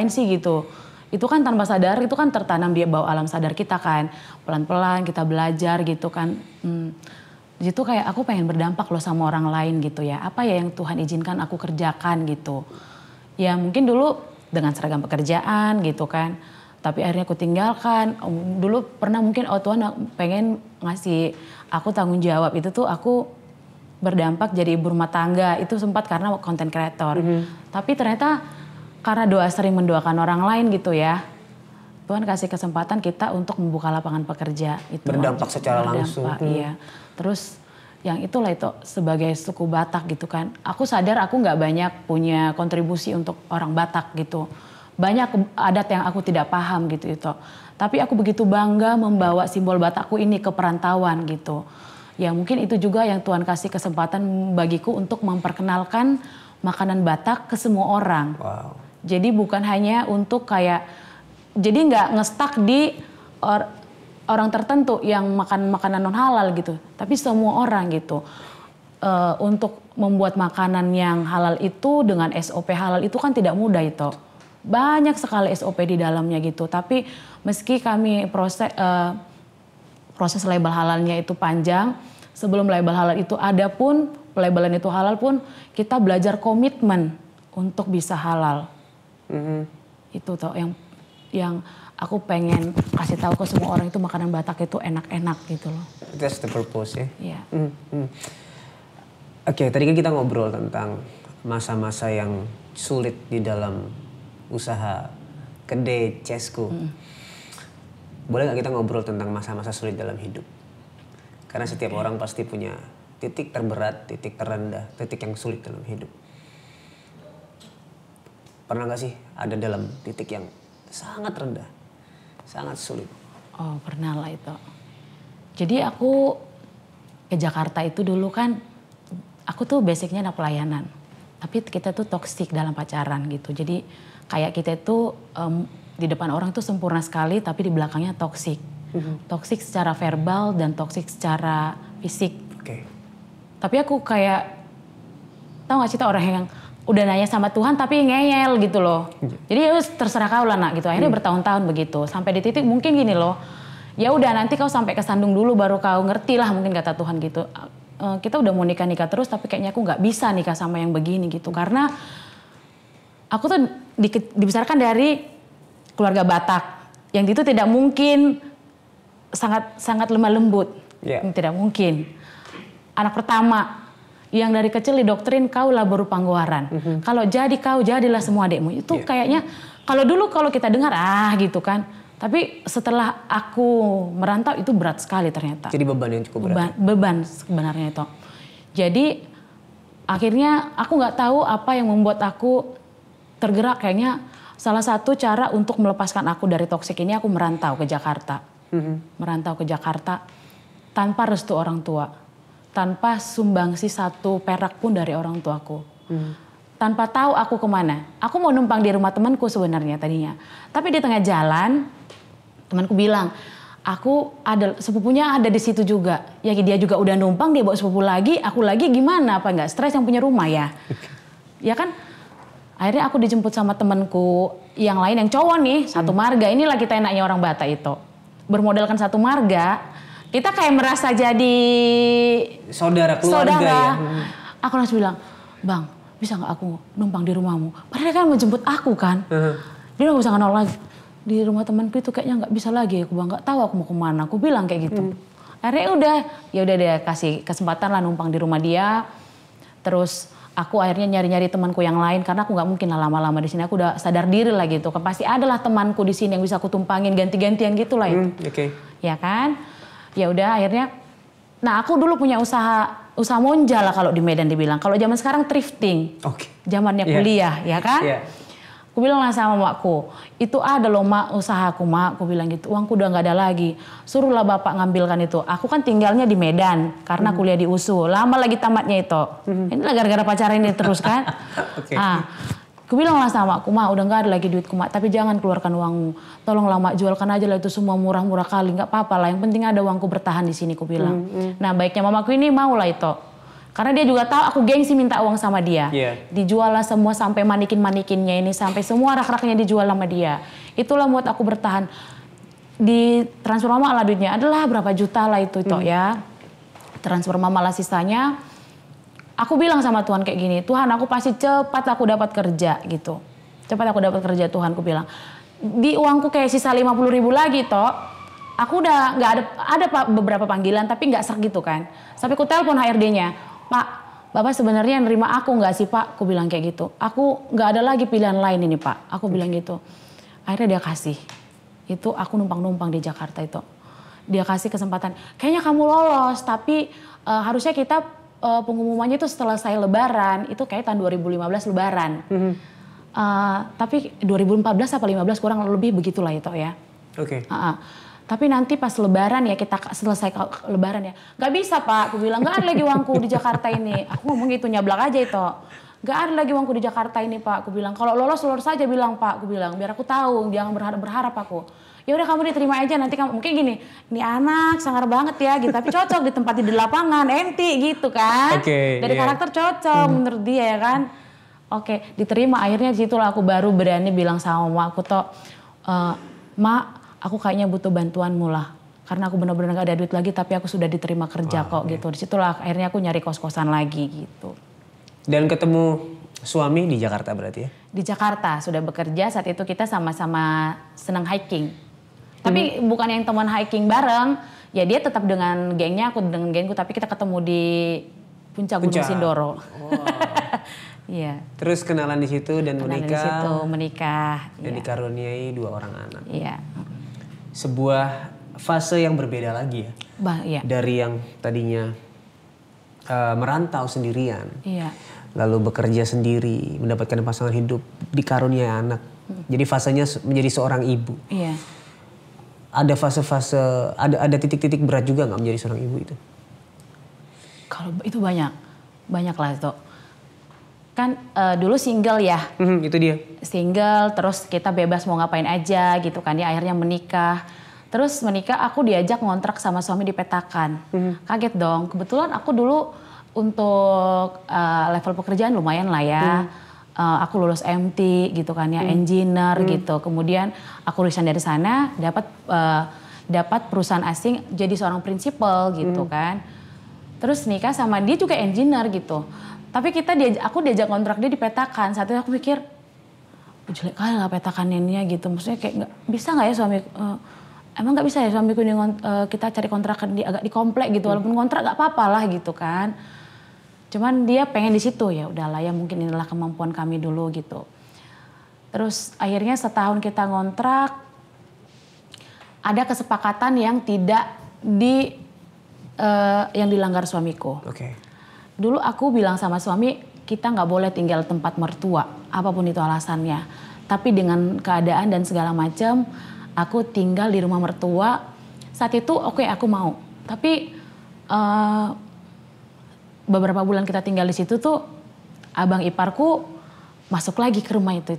Speaker 1: sih gitu. Itu kan tanpa sadar, itu kan tertanam di bawah alam sadar kita kan. Pelan-pelan kita belajar gitu kan. Di situ kayak aku pengen berdampak loh sama orang lain gitu ya. Apa ya yang Tuhan izinkan aku kerjakan gitu. Ya mungkin dulu dengan seragam pekerjaan gitu kan. Tapi akhirnya aku tinggalkan. Dulu pernah mungkin Tuhan pengen ngasih aku tanggung jawab. Itu tuh aku berdampak jadi ibu rumah tangga. Itu sempat karena content creator. Tapi ternyata karena doa sering mendoakan orang lain gitu ya. Tuhan kasih kesempatan kita untuk membuka lapangan pekerja. Itu
Speaker 2: berdampak secara langsung.
Speaker 1: Iya. Terus yang itulah itu sebagai suku Batak gitu kan. Aku sadar aku nggak banyak punya kontribusi untuk orang Batak gitu. Banyak adat yang aku tidak paham gitu itu. Tapi aku begitu bangga membawa simbol Batakku ini ke perantauan gitu. Ya mungkin itu juga yang Tuhan kasih kesempatan bagiku untuk memperkenalkan makanan Batak ke semua orang.
Speaker 2: Wow.
Speaker 1: Jadi bukan hanya untuk jadi nggak ngestak di orang tertentu yang makan makanan non halal gitu, tapi semua orang gitu. Untuk membuat makanan yang halal itu dengan SOP halal itu kan tidak mudah itu. Banyak sekali SOP di dalamnya gitu. Tapi meski kami proses label halalnya itu panjang, sebelum label halal itu ada pun, pelabelan itu halal pun, kita belajar komitmen untuk bisa halal. Itu tuh yang aku pengen kasih tahu ke semua orang, itu makanan Batak itu enak-enak gitu loh.
Speaker 2: That's the purpose ya.
Speaker 1: Iya.
Speaker 2: Oke, tadi kan kita ngobrol tentang masa-masa yang sulit di dalam usaha kedai Cesku. Boleh nggak kita ngobrol tentang masa-masa sulit dalam hidup? Karena setiap orang pasti punya titik terberat, titik terendah, titik yang sulit dalam hidup. Pernah nggak sih ada dalam titik yang sangat rendah, sangat sulit?
Speaker 1: Oh pernah lah itu. Jadi aku ke Jakarta itu dulu kan, aku tuh basicnya anak pelayanan. Tapi kita tuh toksik dalam pacaran gitu. Jadi kayak kita itu di depan orang tuh sempurna sekali, tapi di belakangnya toksik. Toksik secara verbal dan toksik secara fisik.
Speaker 2: Okay.
Speaker 1: Tapi aku kayak, tahu gak sih orang yang udah nanya sama Tuhan tapi ngeyel gitu loh. Jadi ya terserah kau lah nak gitu. Akhirnya bertahun-tahun begitu. Sampai di titik mungkin gini loh. Ya udah nanti kau sampai kesandung dulu baru kau ngerti lah mungkin kata Tuhan gitu. Kita udah mau nikah terus tapi kayaknya aku nggak bisa nikah sama yang begini gitu. Karena aku tuh dibesarkan dari keluarga Batak. Yang itu tidak mungkin sangat lemah lembut. Tidak mungkin. Anak pertama yang dari kecil didoktrin kaulah baru panggowaran. Kalau jadi kau jadilah semua adikmu. Itu kayaknya kalau dulu kalau kita dengar gitu kan. Tapi setelah aku merantau itu berat sekali ternyata.
Speaker 2: Jadi beban yang cukup berat.
Speaker 1: Beban sebenarnya itu. Jadi akhirnya aku nggak tahu apa yang membuat aku tergerak. Kayaknya salah satu cara untuk melepaskan aku dari toksik ini aku merantau ke Jakarta. Merantau ke Jakarta tanpa restu orang tua. Tanpa sumbangsi 1 perak pun dari orang tuaku. Tanpa tahu aku kemana. Aku mau numpang di rumah temanku sebenarnya tadinya. Tapi di tengah jalan temanku bilang, aku ada sepupunya ada di situ juga. Ya dia juga udah numpang, dia bawa sepupu lagi, aku lagi gimana? Apa nggak stres yang punya rumah ya? Ya kan? Akhirnya aku dijemput sama temanku yang lain yang cowok nih, satu marga. Inilah kita enaknya orang Batak itu. Bermodalkan satu marga, kita kayak merasa jadi
Speaker 2: saudara keluarga ya.
Speaker 1: Aku langsung bilang, "Bang, bisa nggak aku numpang di rumahmu?" Padahal dia kan menjemput aku kan. Dia nggak bisa ngenol lagi. Di rumah temanku itu kayaknya nggak bisa lagi. Aku bilang nggak tahu aku mau kemana. Aku bilang kayak gitu. Akhirnya ya udah dia kasih kesempatan lah numpang di rumah dia. Terus aku akhirnya nyari-nyari temanku yang lain karena aku nggak mungkin lah lama-lama di sini. Aku udah sadar diri lah gitu. Pasti adalah temanku di sini yang bisa aku tumpangin ganti-gantian gitu lah itu. Ya kan? Ya udah akhirnya. Nah aku dulu punya usaha monja lah kalau di Medan dibilang. Kalau zaman sekarang thrifting. Zamannya kuliah, ya kan? Aku bilang lah sama makku, itu ada loh mak usahaku mak. Aku bilang gitu, uangku udah nggak ada lagi. Suruhlah bapak ngambilkan itu. Aku kan tinggalnya di Medan karena kuliah di USU. Lama lagi tamatnya itu. Inilah gara-gara pacaran ini terus kan. Aku bilang lah sama makku, mak udah nggak ada lagi duitku mak. Tapi jangan keluarkan uangmu. Tolonglah mak jualkan aja lah itu semua murah-murah kali. Nggak apa-apa lah. Yang penting ada uangku bertahan di sini. Aku bilang. Nah baiknya mamaku ini mau lah itu. Karena dia juga tahu aku gengsi minta uang sama dia. Dijual lah semua sampai manikin-manikinnya ini. Sampai semua rak-raknya dijual sama dia. Itulah buat aku bertahan. Di transfer mama lah duitnya. Adalah berapa juta lah itu ya. Transfer mama lah sisanya. Aku bilang sama Tuhan kayak gini. Tuhan aku pasti cepat aku dapat kerja gitu. Cepat aku dapat kerja Tuhan aku bilang. Di uangku kayak sisa 50.000 lagi toh. Aku udah gak ada beberapa panggilan tapi gak serak gitu kan. Sampai aku telepon HRD-nya. Pak, Bapak sebenarnya nerima aku nggak sih Pak? Aku bilang kayak gitu. Aku nggak ada lagi pilihan lain ini Pak. Aku bilang gitu. Akhirnya dia kasih. Itu aku numpang-numpang di Jakarta itu. Dia kasih kesempatan. Kayaknya kamu lolos, tapi harusnya kita pengumumannya itu setelah saya Lebaran. Itu kayak tahun 2015 Lebaran. Tapi 2014 apa 15 kurang lebih begitulah itu ya. Tapi nanti pas Lebaran ya kita selesai Lebaran ya. Gak bisa Pak, aku bilang gak ada lagi uangku di Jakarta ini. Aku ngomong gitu nyablak aja itu. Gak ada lagi uangku di Jakarta ini Pak. Aku bilang kalau lolos saja bilang Pak. Aku bilang biar aku tahu, jangan berharap aku. Ya udah kamu diterima aja nanti kamu mungkin gini. Ini anak sangar banget ya gitu. Tapi cocok ditempati di lapangan, empty gitu kan. Dari karakter cocok menurut dia ya kan. Diterima akhirnya disitulah aku baru berani bilang sama mak aku toh. Mak, aku kayaknya butuh bantuanmu lah. Karena aku benar-benar gak ada duit lagi tapi aku sudah diterima kerja kok gitu. Disitulah akhirnya aku nyari kos-kosan lagi gitu.
Speaker 2: Dan ketemu suami di Jakarta berarti ya? Di
Speaker 1: Jakarta sudah bekerja saat itu kita sama-sama senang hiking. Tapi bukan yang teman hiking bareng. Ya dia tetap dengan gengnya, aku dengan gengku. Tapi kita ketemu di puncak Gunung Sindoro. Iya.
Speaker 2: Terus kenalan di situ dan
Speaker 1: menikah.
Speaker 2: Dan dikaruniai 2 orang anak.
Speaker 1: Iya.
Speaker 2: Sebuah fase yang berbeda lagi ya.
Speaker 1: Iya.
Speaker 2: Dari yang tadinya merantau sendirian.
Speaker 1: Iya.
Speaker 2: Lalu bekerja sendiri, mendapatkan pasangan hidup, dikaruniai anak. Jadi fasenya menjadi seorang ibu.
Speaker 1: Iya.
Speaker 2: Ada fase-fase, ada titik-titik berat juga nggak menjadi seorang ibu itu?
Speaker 1: Kalau itu banyak lah itu. Kan dulu single ya.
Speaker 2: Itu dia.
Speaker 1: Single, terus kita bebas mau ngapain aja gitu kan. Dia akhirnya menikah. Terus menikah aku diajak ngontrak sama suami di Petakan. Kaget dong. Kebetulan aku dulu untuk level pekerjaan lumayan lah ya. aku lulus MT gitu kan ya, engineer gitu. Kemudian aku resign dari sana, dapat perusahaan asing jadi seorang prinsipal gitu kan. Terus nikah sama dia juga engineer gitu. Tapi aku diajak kontrak dia dipetakan. Saat itu aku mikir, jelek kali lah petakannya gitu. Maksudnya kayak bisa nggak ya suami, emang nggak bisa ya suamiku ini kita cari kontrakan agak di komplek gitu. Walaupun kontrak nggak apa-apa lah gitu kan. Cuman dia pengen di situ, ya udahlah ya mungkin inilah kemampuan kami dulu gitu. Terus akhirnya setahun kita ngontrak, ada kesepakatan yang tidak yang dilanggar suamiku.
Speaker 2: Oke.
Speaker 1: Dulu aku bilang sama suami, kita nggak boleh tinggal tempat mertua, apapun itu alasannya. Tapi dengan keadaan dan segala macam, aku tinggal di rumah mertua. Saat itu oke, aku mau. Tapi beberapa bulan kita tinggal di situ tuh, abang iparku masuk lagi ke rumah itu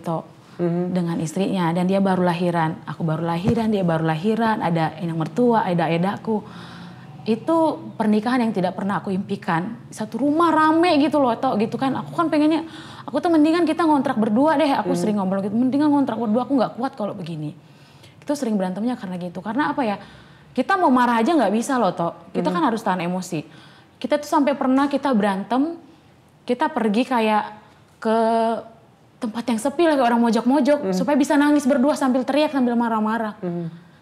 Speaker 1: dengan istrinya, dan dia baru lahiran. Aku baru lahiran, dia baru lahiran, ada yang mertua, ada edaku. Itu pernikahan yang tidak pernah aku impikan. Satu rumah rame gitu loh, gitu kan. Aku kan pengennya, aku tuh mendingan kita ngontrak berdua deh. Aku sering ngomong gitu, mendingan ngontrak berdua, aku nggak kuat kalau begini. Itu sering berantemnya karena gitu. Karena apa ya, kita mau marah aja nggak bisa loh, kita kan harus tahan emosi. Kita tuh sampai pernah kita berantem, kita pergi kayak ke tempat yang sepi lah, kayak orang mojok-mojok, supaya bisa nangis berdua sambil teriak, sambil marah-marah.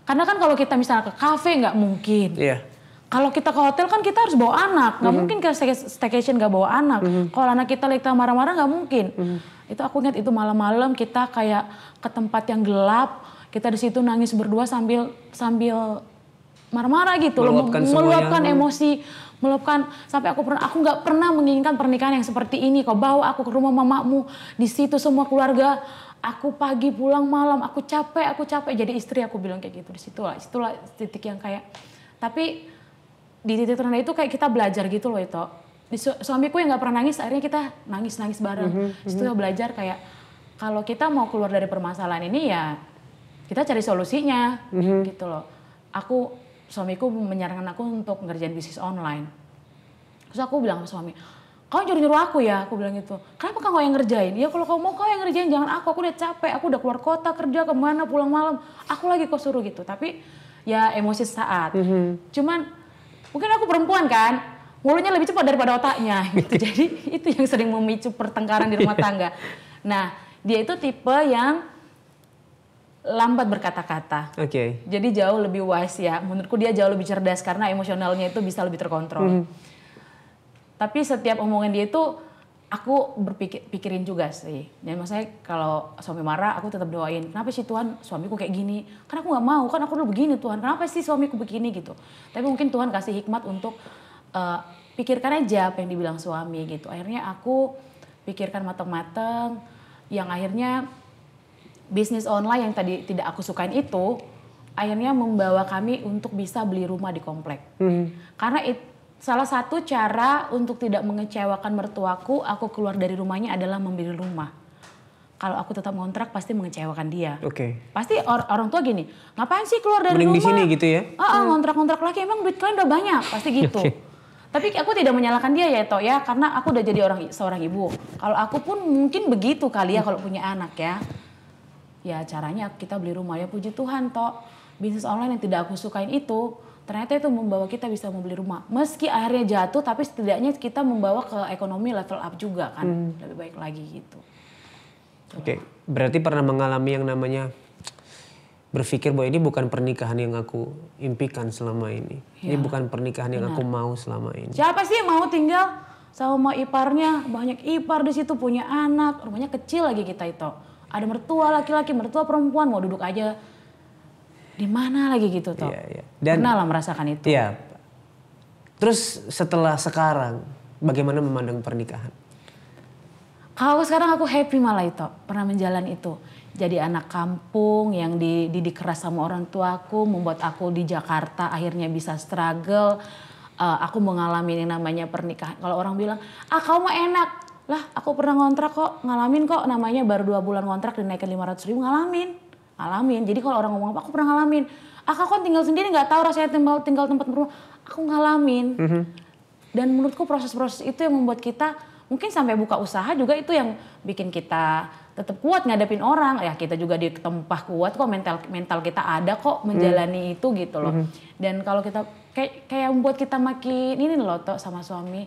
Speaker 1: Karena kan kalau kita misalnya ke kafe nggak mungkin. Kalau kita ke hotel kan kita harus bawa anak, nggak mungkin ke staycation nggak bawa anak. Kalau anak kita lagi marah-marah nggak mungkin. Itu aku ingat itu malam-malam kita kayak ke tempat yang gelap, kita di situ nangis berdua sambil marah-marah gitu, meluapkan emosi, sampai aku nggak pernah menginginkan pernikahan yang seperti ini. Kau bawa aku ke rumah mamamu, di situ semua keluarga, aku pagi pulang malam, aku capek. Jadi istri aku bilang kayak gitu, disitulah titik yang kayak, tapi di titik terendah itu kayak kita belajar gitu loh itu. Suamiku yang nggak pernah nangis, akhirnya kita nangis bareng. Setelah belajar kayak kalau kita mau keluar dari permasalahan ini ya kita cari solusinya gitu loh. Suamiku menyarankan aku untuk ngerjain bisnis online. Terus aku bilang sama suami, kau nyuruh aku ya, aku bilang gitu. Kenapa kau yang ngerjain? Ya kalau kau mau kau yang ngerjain, jangan aku udah capek, aku udah keluar kota kerja kemana pulang malam, aku lagi kau suruh gitu. Tapi ya emosi sesaat. Cuman mungkin aku perempuan kan, mulutnya lebih cepat daripada otaknya gitu. Jadi itu yang sering memicu pertengkaran di rumah tangga. Nah, dia itu tipe yang lambat berkata-kata. Jadi jauh lebih wise ya. Menurutku dia jauh lebih cerdas karena emosionalnya itu bisa lebih terkontrol. Tapi setiap omongan dia itu aku pikirin juga sih. Jadi maksudnya kalau suami marah aku tetap doain. Kenapa sih Tuhan suamiku kayak gini? Kan aku nggak mau, kan aku dulu begini Tuhan. Kenapa sih suamiku begini gitu? Tapi mungkin Tuhan kasih hikmat untuk pikirkan aja apa yang dibilang suami gitu. Akhirnya aku pikirkan matang-matang. Yang akhirnya bisnis online yang tadi tidak aku sukain itu akhirnya membawa kami untuk bisa beli rumah di komplek. Karena salah satu cara untuk tidak mengecewakan mertuaku, aku keluar dari rumahnya adalah membeli rumah. Kalau aku tetap ngontrak pasti mengecewakan dia. Pasti orang tua gini, ngapain sih keluar dari rumah?
Speaker 2: Mending di sini gitu ya?
Speaker 1: Ngontrak-ngontrak lagi, emang duit kalian udah banyak, pasti gitu. Tapi aku tidak menyalahkan dia ya karena aku udah jadi seorang ibu. Kalau aku pun mungkin begitu kali ya kalau punya anak ya. Ya caranya kita beli rumah, ya puji Tuhan bisnis online yang tidak aku sukain itu ternyata itu membawa kita bisa membeli rumah. Meski akhirnya jatuh, tapi setidaknya kita membawa ke ekonomi level up juga kan. Lebih baik lagi gitu.
Speaker 2: Berarti pernah mengalami yang namanya berpikir bahwa ini bukan pernikahan yang aku impikan selama ini. Ini bukan pernikahan yang aku mau selama ini.
Speaker 1: Siapa sih mau tinggal sama iparnya? Banyak ipar di situ punya anak, rumahnya kecil lagi kita itu. Ada mertua laki-laki, mertua perempuan, mau duduk aja di mana lagi gitu Dan pernah lah merasakan itu.
Speaker 2: Terus setelah sekarang bagaimana memandang pernikahan?
Speaker 1: Kalau sekarang aku happy malah itu, pernah menjalani itu. Jadi anak kampung yang dididik keras sama orang tuaku, membuat aku di Jakarta akhirnya bisa struggle. Aku mengalami yang namanya pernikahan. Kalau orang bilang, kau mah enak. Lah aku pernah ngontrak kok, ngalamin kok, namanya baru 2 bulan ngontrak dinaikin 500.000, ngalamin. Jadi kalau orang ngomong apa, aku pernah ngalamin. Kau kan tinggal sendiri nggak tahu rasanya tinggal tempat rumah. Aku ngalamin. Dan menurutku proses-proses itu yang membuat kita Mungkin sampai buka usaha juga itu yang bikin kita tetap kuat ngadepin orang. Ya kita juga di tempat kuat kok, mental kita ada kok menjalani itu gitu loh. Dan kalau kita kayak membuat kita makin ini loh Tok sama suami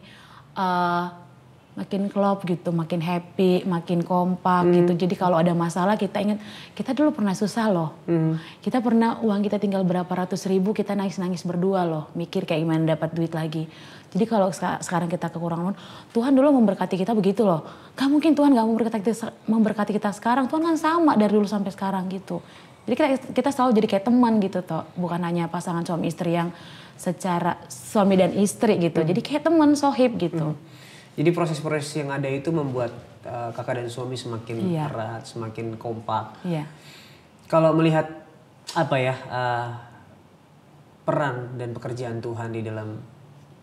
Speaker 1: makin klop gitu, makin happy, makin kompak gitu. Jadi kalau ada masalah kita ingat kita dulu pernah susah loh. Kita pernah uang kita tinggal berapa ratus ribu, kita nangis-nangis berdua loh, mikir kayak gimana dapat duit lagi. Jadi kalau sekarang kita kekurangan, Tuhan dulu memberkati kita begitu loh. Gak mungkin Tuhan gak memberkati kita sekarang. Tuhan kan sama dari dulu sampai sekarang gitu. Jadi kita selalu jadi kayak teman gitu toh, bukan hanya pasangan suami istri yang secara suami dan istri gitu. Jadi kayak teman sohib gitu.
Speaker 2: Jadi proses-proses yang ada itu membuat kakak dan suami semakin erat, semakin kompak.
Speaker 1: Iya.
Speaker 2: Kalau melihat peran dan pekerjaan Tuhan di dalam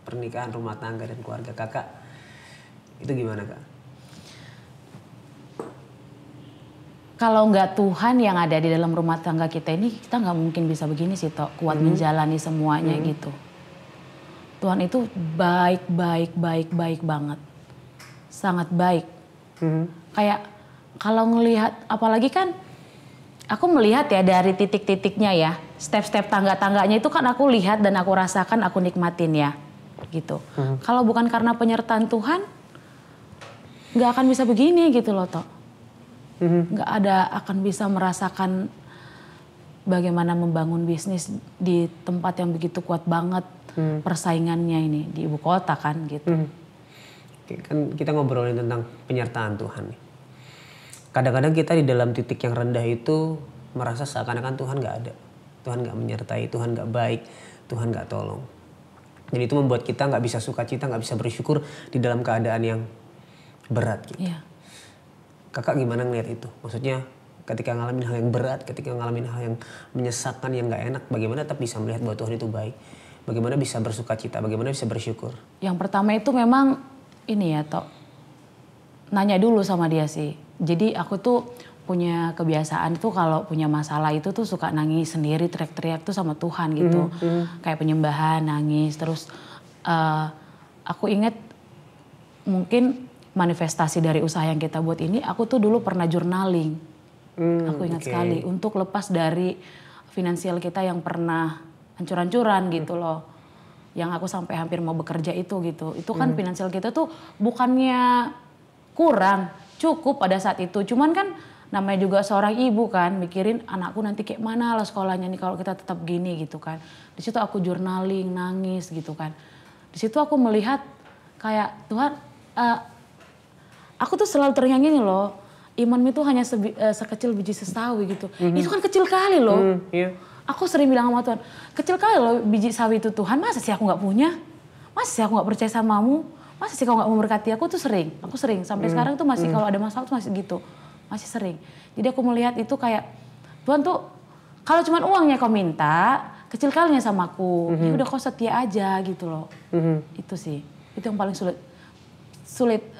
Speaker 2: pernikahan, rumah tangga dan keluarga kakak, itu gimana Kak?
Speaker 1: Kalau nggak Tuhan yang ada di dalam rumah tangga kita ini, kita nggak mungkin bisa begini sih Tok, kuat menjalani semuanya gitu. Tuhan itu baik banget. Sangat baik. Kayak kalau ngelihat, apalagi kan aku melihat ya dari titik-titiknya ya. Step-step tangga-tangganya itu kan aku lihat dan aku rasakan, aku nikmatin ya. Gitu. Kalau bukan karena penyertaan Tuhan, nggak akan bisa begini gitu loh Tok. Nggak ada akan bisa merasakan bagaimana membangun bisnis di tempat yang begitu kuat banget. Persaingannya ini di ibu kota kan gitu.
Speaker 2: Oke, kan kita ngobrolin tentang penyertaan Tuhan nih. Kadang-kadang kita di dalam titik yang rendah itu merasa seakan-akan Tuhan nggak ada, Tuhan nggak menyertai, Tuhan nggak baik, Tuhan nggak tolong. Dan itu membuat kita nggak bisa sukacita, nggak bisa bersyukur di dalam keadaan yang berat gitu.
Speaker 1: Iya.
Speaker 2: Kakak gimana ngeliat itu? Maksudnya ketika ngalamin hal yang berat, ketika ngalamin hal yang menyesakkan, yang nggak enak, bagaimana tetap bisa melihat bahwa Tuhan itu baik? Bagaimana bisa bersuka cita, bagaimana bisa bersyukur?
Speaker 1: Yang pertama itu memang ini ya Tok, nanya dulu sama dia sih. Jadi aku tuh punya kebiasaan tuh kalau punya masalah itu tuh suka nangis sendiri, teriak-teriak tuh sama Tuhan gitu. Kayak penyembahan, nangis. Terus aku inget mungkin manifestasi dari usaha yang kita buat ini, aku tuh dulu pernah journaling. Aku ingat sekali untuk lepas dari finansial kita yang pernah hancur-hancuran gitu loh. Yang aku sampai hampir mau bekerja itu gitu. Itu kan finansial kita tuh bukannya kurang, cukup pada saat itu. Cuman kan namanya juga seorang ibu kan, mikirin anakku nanti kayak mana lah sekolahnya nih kalau kita tetap gini gitu kan. Di situ aku journaling, nangis gitu kan. Di situ aku melihat kayak Tuhan, aku tuh selalu teringat gini loh, imanmu itu hanya sekecil biji sesawi gitu. Itu kan kecil kali loh. Aku sering bilang sama Tuhan, kecil kali loh biji sawi itu Tuhan, masa sih aku gak punya? Masa sih aku gak percaya samamu? Masa sih kau gak memberkati aku? Tuh sering, aku sering. Sampai sekarang tuh masih kalau ada masalah tuh masih gitu. Masih sering. Jadi aku melihat itu kayak, Tuhan tuh kalau cuma uangnya kau minta, kecil kalinya sama aku. Ya udah kau setia aja gitu loh. Itu sih, itu yang paling sulit.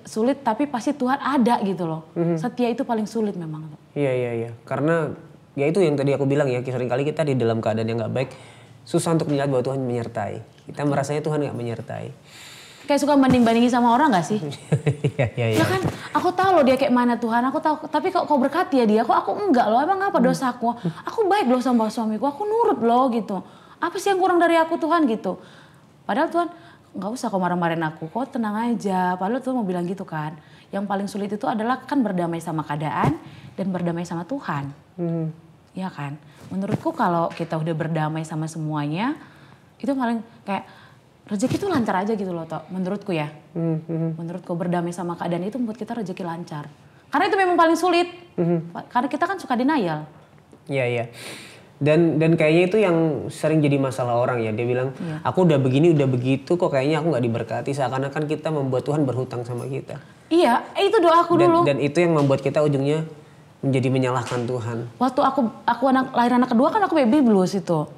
Speaker 1: Sulit tapi pasti Tuhan ada gitu loh. Setia itu paling sulit memang.
Speaker 2: Iya. Karena ya itu yang tadi aku bilang ya, seringkali kita di dalam keadaan yang gak baik, susah untuk melihat bahwa Tuhan menyertai. Kita merasanya Tuhan gak menyertai.
Speaker 1: Kayak suka banding-bandingin sama orang gak sih?
Speaker 2: Iya.
Speaker 1: Ya kan, aku tahu loh dia kayak mana Tuhan, aku tahu. Tapi kok kau berkati ya dia, kok aku enggak loh, emang apa dosaku? Aku baik loh sama suamiku, aku nurut loh gitu. Apa sih yang kurang dari aku Tuhan gitu? Padahal Tuhan, gak usah kau marah-marahin aku, kau tenang aja. Padahal Tuhan mau bilang gitu kan. Yang paling sulit itu adalah kan berdamai sama keadaan dan berdamai sama Tuhan. Iya kan? Menurutku kalau kita udah berdamai sama semuanya, itu paling kayak rezeki itu lancar aja gitu loh Tok. Menurutku ya. Menurutku berdamai sama keadaan itu membuat kita rezeki lancar. Karena itu memang paling sulit. Karena kita kan suka denial.
Speaker 2: Iya. Dan kayaknya itu yang sering jadi masalah orang ya. Dia bilang, aku udah begini, udah begitu kok kayaknya aku gak diberkati. Seakan-akan kita membuat Tuhan berhutang sama kita.
Speaker 1: Iya, itu doaku dulu.
Speaker 2: Dan itu yang membuat kita ujungnya menjadi menyalahkan Tuhan.
Speaker 1: Waktu aku lahir anak kedua kan aku baby blues itu.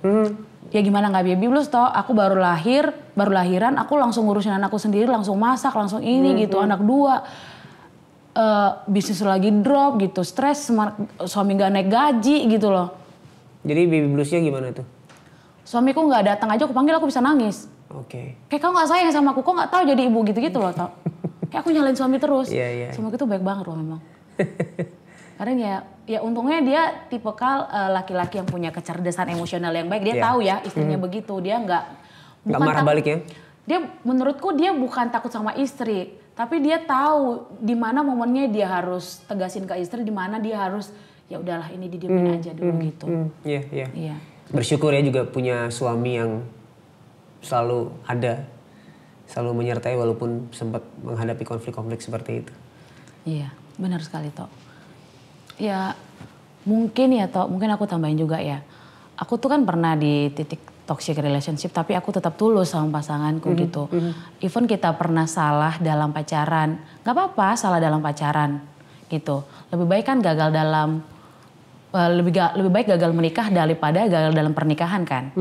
Speaker 1: Ya gimana nggak baby blues toh? Aku baru lahiran, aku langsung ngurusin anakku sendiri, langsung masak, langsung ini gitu. Anak dua, bisnis lagi drop gitu, stres, suami nggak naik gaji gitu loh.
Speaker 2: Jadi baby bluesnya gimana tuh?
Speaker 1: Suamiku nggak datang aja, aku panggil aku bisa nangis.
Speaker 2: Oke.
Speaker 1: Kayak kau nggak sayang sama aku, kok nggak tahu jadi ibu gitu-gitu loh toh. Kayak aku nyalain suami terus.
Speaker 2: Iya.
Speaker 1: Suami itu baik banget loh memang. Kadang ya untungnya dia tipikal laki-laki yang punya kecerdasan emosional yang baik. Dia tahu ya istrinya begitu. Dia nggak
Speaker 2: marah balik ya?
Speaker 1: Dia menurutku dia bukan takut sama istri, tapi dia tahu di mana momennya dia harus tegasin ke istri, di mana dia harus ya udahlah ini didiemin aja dulu gitu.
Speaker 2: Iya. Bersyukur ya juga punya suami yang selalu ada, selalu menyertai walaupun sempat menghadapi konflik-konflik seperti itu.
Speaker 1: Iya, benar sekali Tok. Ya mungkin aku tambahin juga ya. Aku tuh kan pernah di titik toxic relationship tapi aku tetap tulus sama pasanganku gitu. Even kita pernah salah dalam pacaran, nggak apa-apa salah dalam pacaran gitu. Lebih baik kan gagal dalam lebih baik gagal menikah daripada gagal dalam pernikahan kan,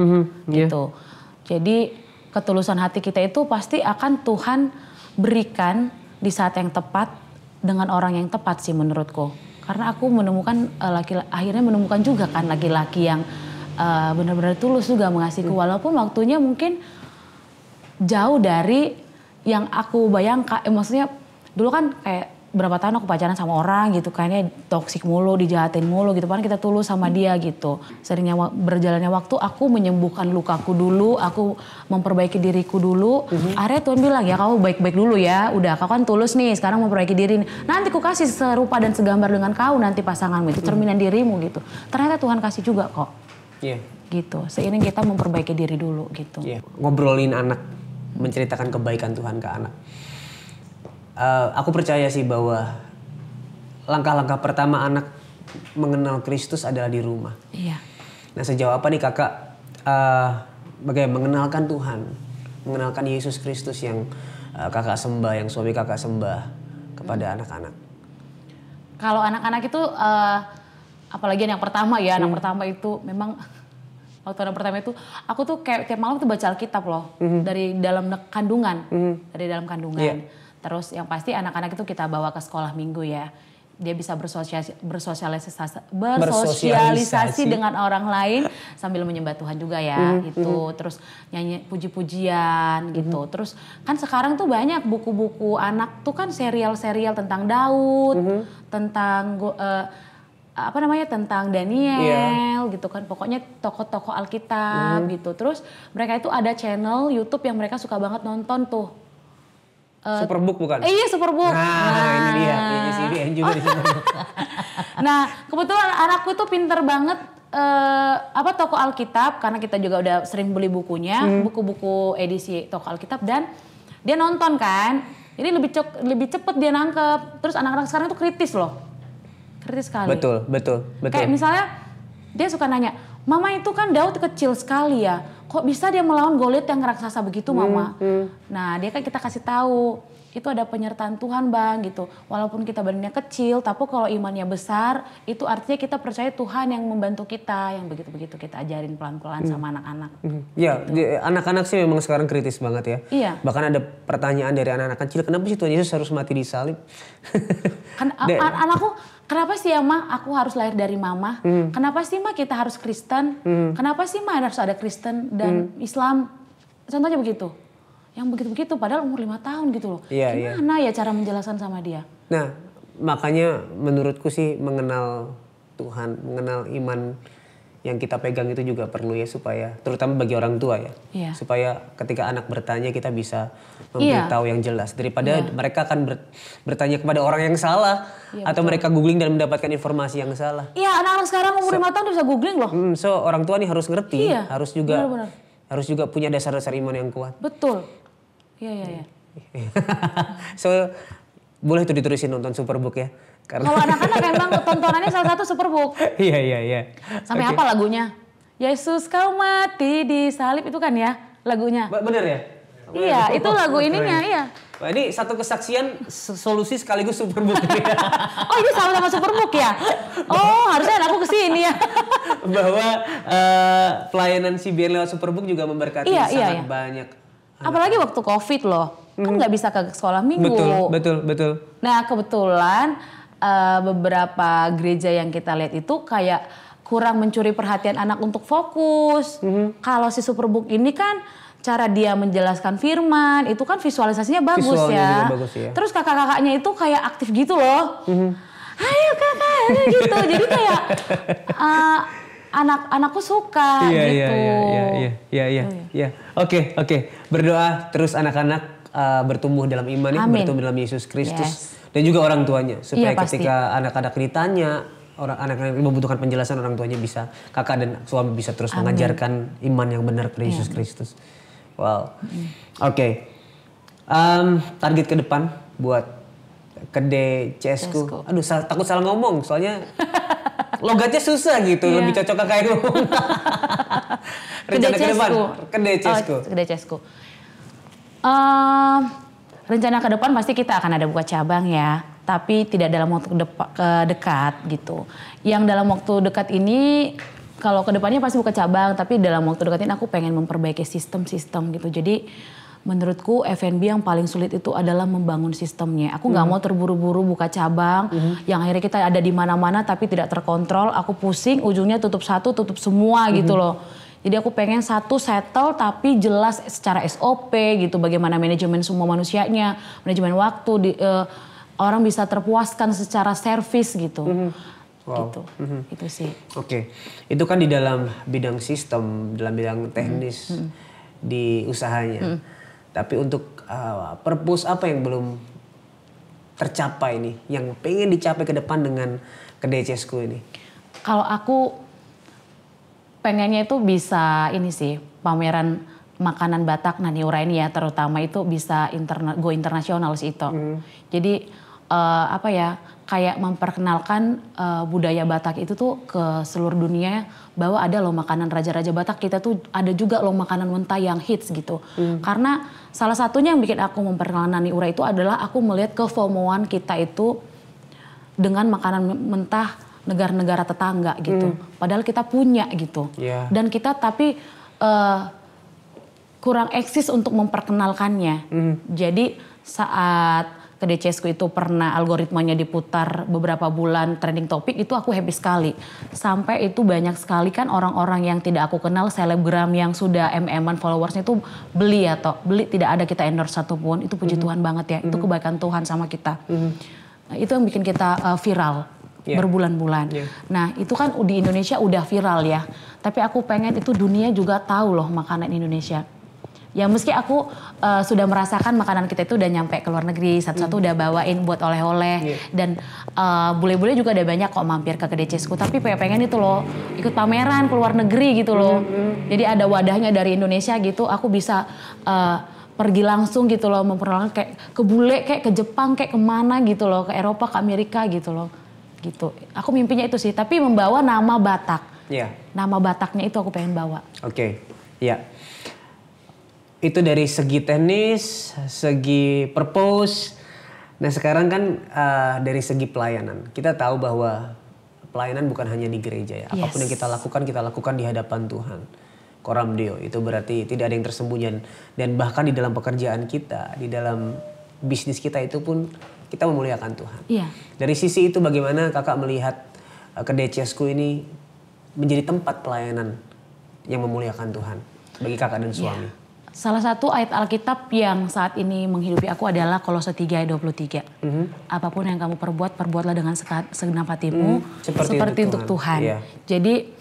Speaker 1: gitu. Jadi ketulusan hati kita itu pasti akan Tuhan berikan di saat yang tepat dengan orang yang tepat sih menurutku. Karena aku menemukan akhirnya menemukan juga kan laki-laki yang benar-benar tulus juga mengasihiku walaupun waktunya mungkin jauh dari yang aku bayangkan. Maksudnya dulu kan kayak berapa tahun aku pacaran sama orang gitu kayaknya toksik mulu, dijahatin mulu gitu kan kita tulus sama dia gitu. Seringnya berjalannya waktu aku menyembuhkan lukaku dulu, aku memperbaiki diriku dulu. Akhirnya Tuhan bilang ya kamu baik-baik dulu ya, udah kau kan tulus nih sekarang memperbaiki diri. Nanti ku kasih serupa dan segambar dengan kau nanti pasanganmu itu cerminan dirimu gitu. Ternyata Tuhan kasih juga kok.
Speaker 2: Iya.
Speaker 1: Gitu, seiring kita memperbaiki diri dulu gitu.
Speaker 2: Iya. Ngobrolin anak, menceritakan kebaikan Tuhan ke anak. Aku percaya sih bahwa langkah-langkah pertama anak mengenal Kristus adalah di rumah.
Speaker 1: Iya.
Speaker 2: Nah sejauh apa nih kakak bagaimana mengenalkan Tuhan, mengenalkan Yesus Kristus yang kakak sembah, yang suami kakak sembah kepada anak-anak?
Speaker 1: Kalau anak-anak itu apalagi yang pertama ya, anak pertama itu memang waktu anak pertama itu aku tuh kayak tiap malam tuh baca Alkitab loh dari dalam kandungan, dari dalam kandungan.
Speaker 2: Yeah.
Speaker 1: Terus yang pasti anak-anak itu kita bawa ke sekolah minggu ya. Dia bisa bersosialisasi dengan orang lain sambil menyembah Tuhan juga ya gitu. Terus nyanyi puji-pujian gitu. Terus kan sekarang tuh banyak buku-buku anak tuh kan serial-serial tentang Daud, tentang tentang Daniel gitu kan. Pokoknya tokoh-tokoh Alkitab gitu. Terus mereka itu ada channel YouTube yang mereka suka banget nonton tuh.
Speaker 2: Superbook bukan?
Speaker 1: Iya Superbook.
Speaker 2: Nah ini dia, PJCBN juga di Superbook.
Speaker 1: Nah kebetulan anakku tuh pinter banget toko Alkitab karena kita juga udah sering beli bukunya, buku-buku edisi toko Alkitab dan dia nonton kan, jadi lebih cepet dia nangkep. Terus anak-anak sekarang tuh kritis loh, kritis sekali.
Speaker 2: Betul.
Speaker 1: Kayak misalnya dia suka nanya, Mama itu kan Daud kecil sekali ya. Kok bisa dia melawan Goliat yang raksasa begitu Mama? Nah dia kan kita kasih tahu itu ada penyertaan Tuhan Bang gitu. Walaupun kita badannya kecil tapi kalau imannya besar itu artinya kita percaya Tuhan yang membantu kita. Yang begitu-begitu kita ajarin pelan-pelan sama anak-anak.
Speaker 2: Ya gitu. Anak-anak sih memang sekarang kritis banget ya.
Speaker 1: Iya.
Speaker 2: Bahkan ada pertanyaan dari anak-anak kecil, kenapa sih Tuhan Yesus harus mati di salib?
Speaker 1: Kan anakku, kenapa sih ya Ma aku harus lahir dari Mama? Kenapa sih Ma kita harus Kristen? Kenapa sih Ma harus ada Kristen dan Islam? Contohnya begitu. Yang begitu-begitu padahal umur 5 tahun gitu loh. Gimana ya cara menjelaskan sama dia?
Speaker 2: Nah makanya menurutku sih mengenal Tuhan, mengenal iman yang kita pegang itu juga perlu ya supaya terutama bagi orang tua ya. Supaya ketika anak bertanya kita bisa memberitahu yang jelas. Daripada mereka akan bertanya kepada orang yang salah. Atau mereka googling dan mendapatkan informasi yang salah.
Speaker 1: Iya anak-anak sekarang umur 5 tahun udah bisa googling loh.
Speaker 2: So orang tua nih harus ngerti. Harus juga
Speaker 1: benar-benar.
Speaker 2: Harus juga punya dasar-dasar iman yang kuat.
Speaker 1: Betul. Iya.
Speaker 2: So boleh tuh diterusin nonton Superbook ya.
Speaker 1: Kalau anak-anak emang tontonannya salah satu Superbook.
Speaker 2: Iya.
Speaker 1: Sampai apa lagunya? Yesus kau mati di salib itu kan ya lagunya.
Speaker 2: Bener ya?
Speaker 1: Iya itu lagu ininya iya.
Speaker 2: Wah, ini satu kesaksian solusi sekaligus Superbook.
Speaker 1: Oh ini sama-sama Superbook ya? Oh harusnya anakku kesini ya.
Speaker 2: Bahwa pelayanan CBN lewat Superbook juga memberkati sangat banyak.
Speaker 1: Apalagi waktu COVID loh, kan nggak bisa ke sekolah minggu.
Speaker 2: Betul.
Speaker 1: Nah kebetulan beberapa gereja yang kita lihat itu kayak kurang mencuri perhatian anak untuk fokus. Kalau si Superbook ini kan cara dia menjelaskan firman itu kan visualisasinya bagus.
Speaker 2: Visualnya juga bagus ya.
Speaker 1: Terus kakak-kakaknya itu kayak aktif gitu loh. Ayo kakak gitu. Jadi kayak anak-anakku suka gitu.
Speaker 2: Iya. Oke. Berdoa terus anak-anak bertumbuh dalam iman, bertumbuh dalam Yesus Kristus dan juga orang tuanya supaya ketika anak-anak ditanya, anak-anak membutuhkan penjelasan, orang tuanya bisa, kakak dan suami bisa terus mengajarkan iman yang benar kepada Yesus Kristus. Wow. Oke. Target ke depan buat Kedai CSku. Aduh, takut salah ngomong soalnya logatnya susah gitu. Lebih cocok kayak ngomong. Rencana ke depan Kedai CSku.
Speaker 1: Kedai CSku. Rencana ke depan pasti kita akan ada buka cabang ya. Tapi tidak dalam waktu dekat gitu. Yang dalam waktu dekat ini, kalau ke depannya pasti buka cabang, tapi dalam waktu dekat ini aku pengen memperbaiki sistem-sistem gitu. Jadi menurutku F&B yang paling sulit itu adalah membangun sistemnya. Aku nggak mau terburu-buru buka cabang, yang akhirnya kita ada di mana-mana tapi tidak terkontrol. Aku pusing, ujungnya tutup satu, tutup semua gitu loh. Jadi aku pengen satu settle tapi jelas secara SOP gitu. Bagaimana manajemen semua manusianya, manajemen waktu, orang bisa terpuaskan secara servis gitu.
Speaker 2: Wow.
Speaker 1: Gitu. Itu sih.
Speaker 2: Oke. Itu kan di dalam bidang sistem, dalam bidang teknis di usahanya. Tapi untuk purpose apa yang belum tercapai nih, yang pengen dicapai ke depan dengan Kedai CSku ini?
Speaker 1: Kalau aku pengennya itu bisa ini sih, pameran makanan Batak Naniura ini ya, terutama itu bisa go internasional sih itu. Jadi apa ya, kayak memperkenalkan budaya Batak itu tuh ke seluruh dunia, bahwa ada loh makanan raja-raja Batak kita tuh, ada juga loh makanan mentah yang hits gitu. Karena salah satunya yang bikin aku memperkenalkan Naniura itu adalah aku melihat kefomoan kita itu dengan makanan mentah negara-negara tetangga gitu. Padahal kita punya gitu. Dan kita tapi kurang eksis untuk memperkenalkannya. Jadi saat Kedai CSku itu pernah algoritmanya diputar beberapa bulan trending topik, itu aku happy sekali. Sampai itu banyak sekali kan orang-orang yang tidak aku kenal, selebgram yang sudah MM-an followersnya itu beli tidak ada kita endorse satupun. Itu puji Tuhan banget ya, itu kebaikan Tuhan sama kita. Nah, itu yang bikin kita viral berbulan-bulan. Nah itu kan di Indonesia udah viral ya, tapi aku pengen itu dunia juga tahu loh makanan Indonesia. Ya meski aku sudah merasakan makanan kita itu udah nyampe ke luar negeri, satu-satu udah bawain buat oleh-oleh. Dan bule-bule juga ada banyak kok mampir ke Kedai CSku. Tapi pengen itu loh, ikut pameran ke luar negeri gitu loh. Jadi ada wadahnya dari Indonesia gitu, aku bisa pergi langsung gitu loh, memperkenalkan kayak ke bule, kayak ke Jepang, kayak kemana gitu loh, ke Eropa, ke Amerika gitu loh. Gitu. Aku mimpinya itu sih, tapi membawa nama Batak. Nama Bataknya itu aku pengen bawa.
Speaker 2: Oke. Itu dari segi teknis, segi purpose. Nah sekarang kan dari segi pelayanan. Kita tahu bahwa pelayanan bukan hanya di gereja ya. Apapun yang kita lakukan di hadapan Tuhan. Coram Deo, itu berarti tidak ada yang tersembunyi. Dan bahkan di dalam pekerjaan kita, di dalam bisnis kita itu pun kita memuliakan Tuhan. Dari sisi itu bagaimana kakak melihat Kedai CSku ini menjadi tempat pelayanan yang memuliakan Tuhan bagi kakak dan suami?
Speaker 1: Salah satu ayat Alkitab yang saat ini menghidupi aku adalah Kolose 3 ayat 23. Apapun yang kamu perbuat, perbuatlah dengan segenap hatimu seperti untuk Tuhan. Jadi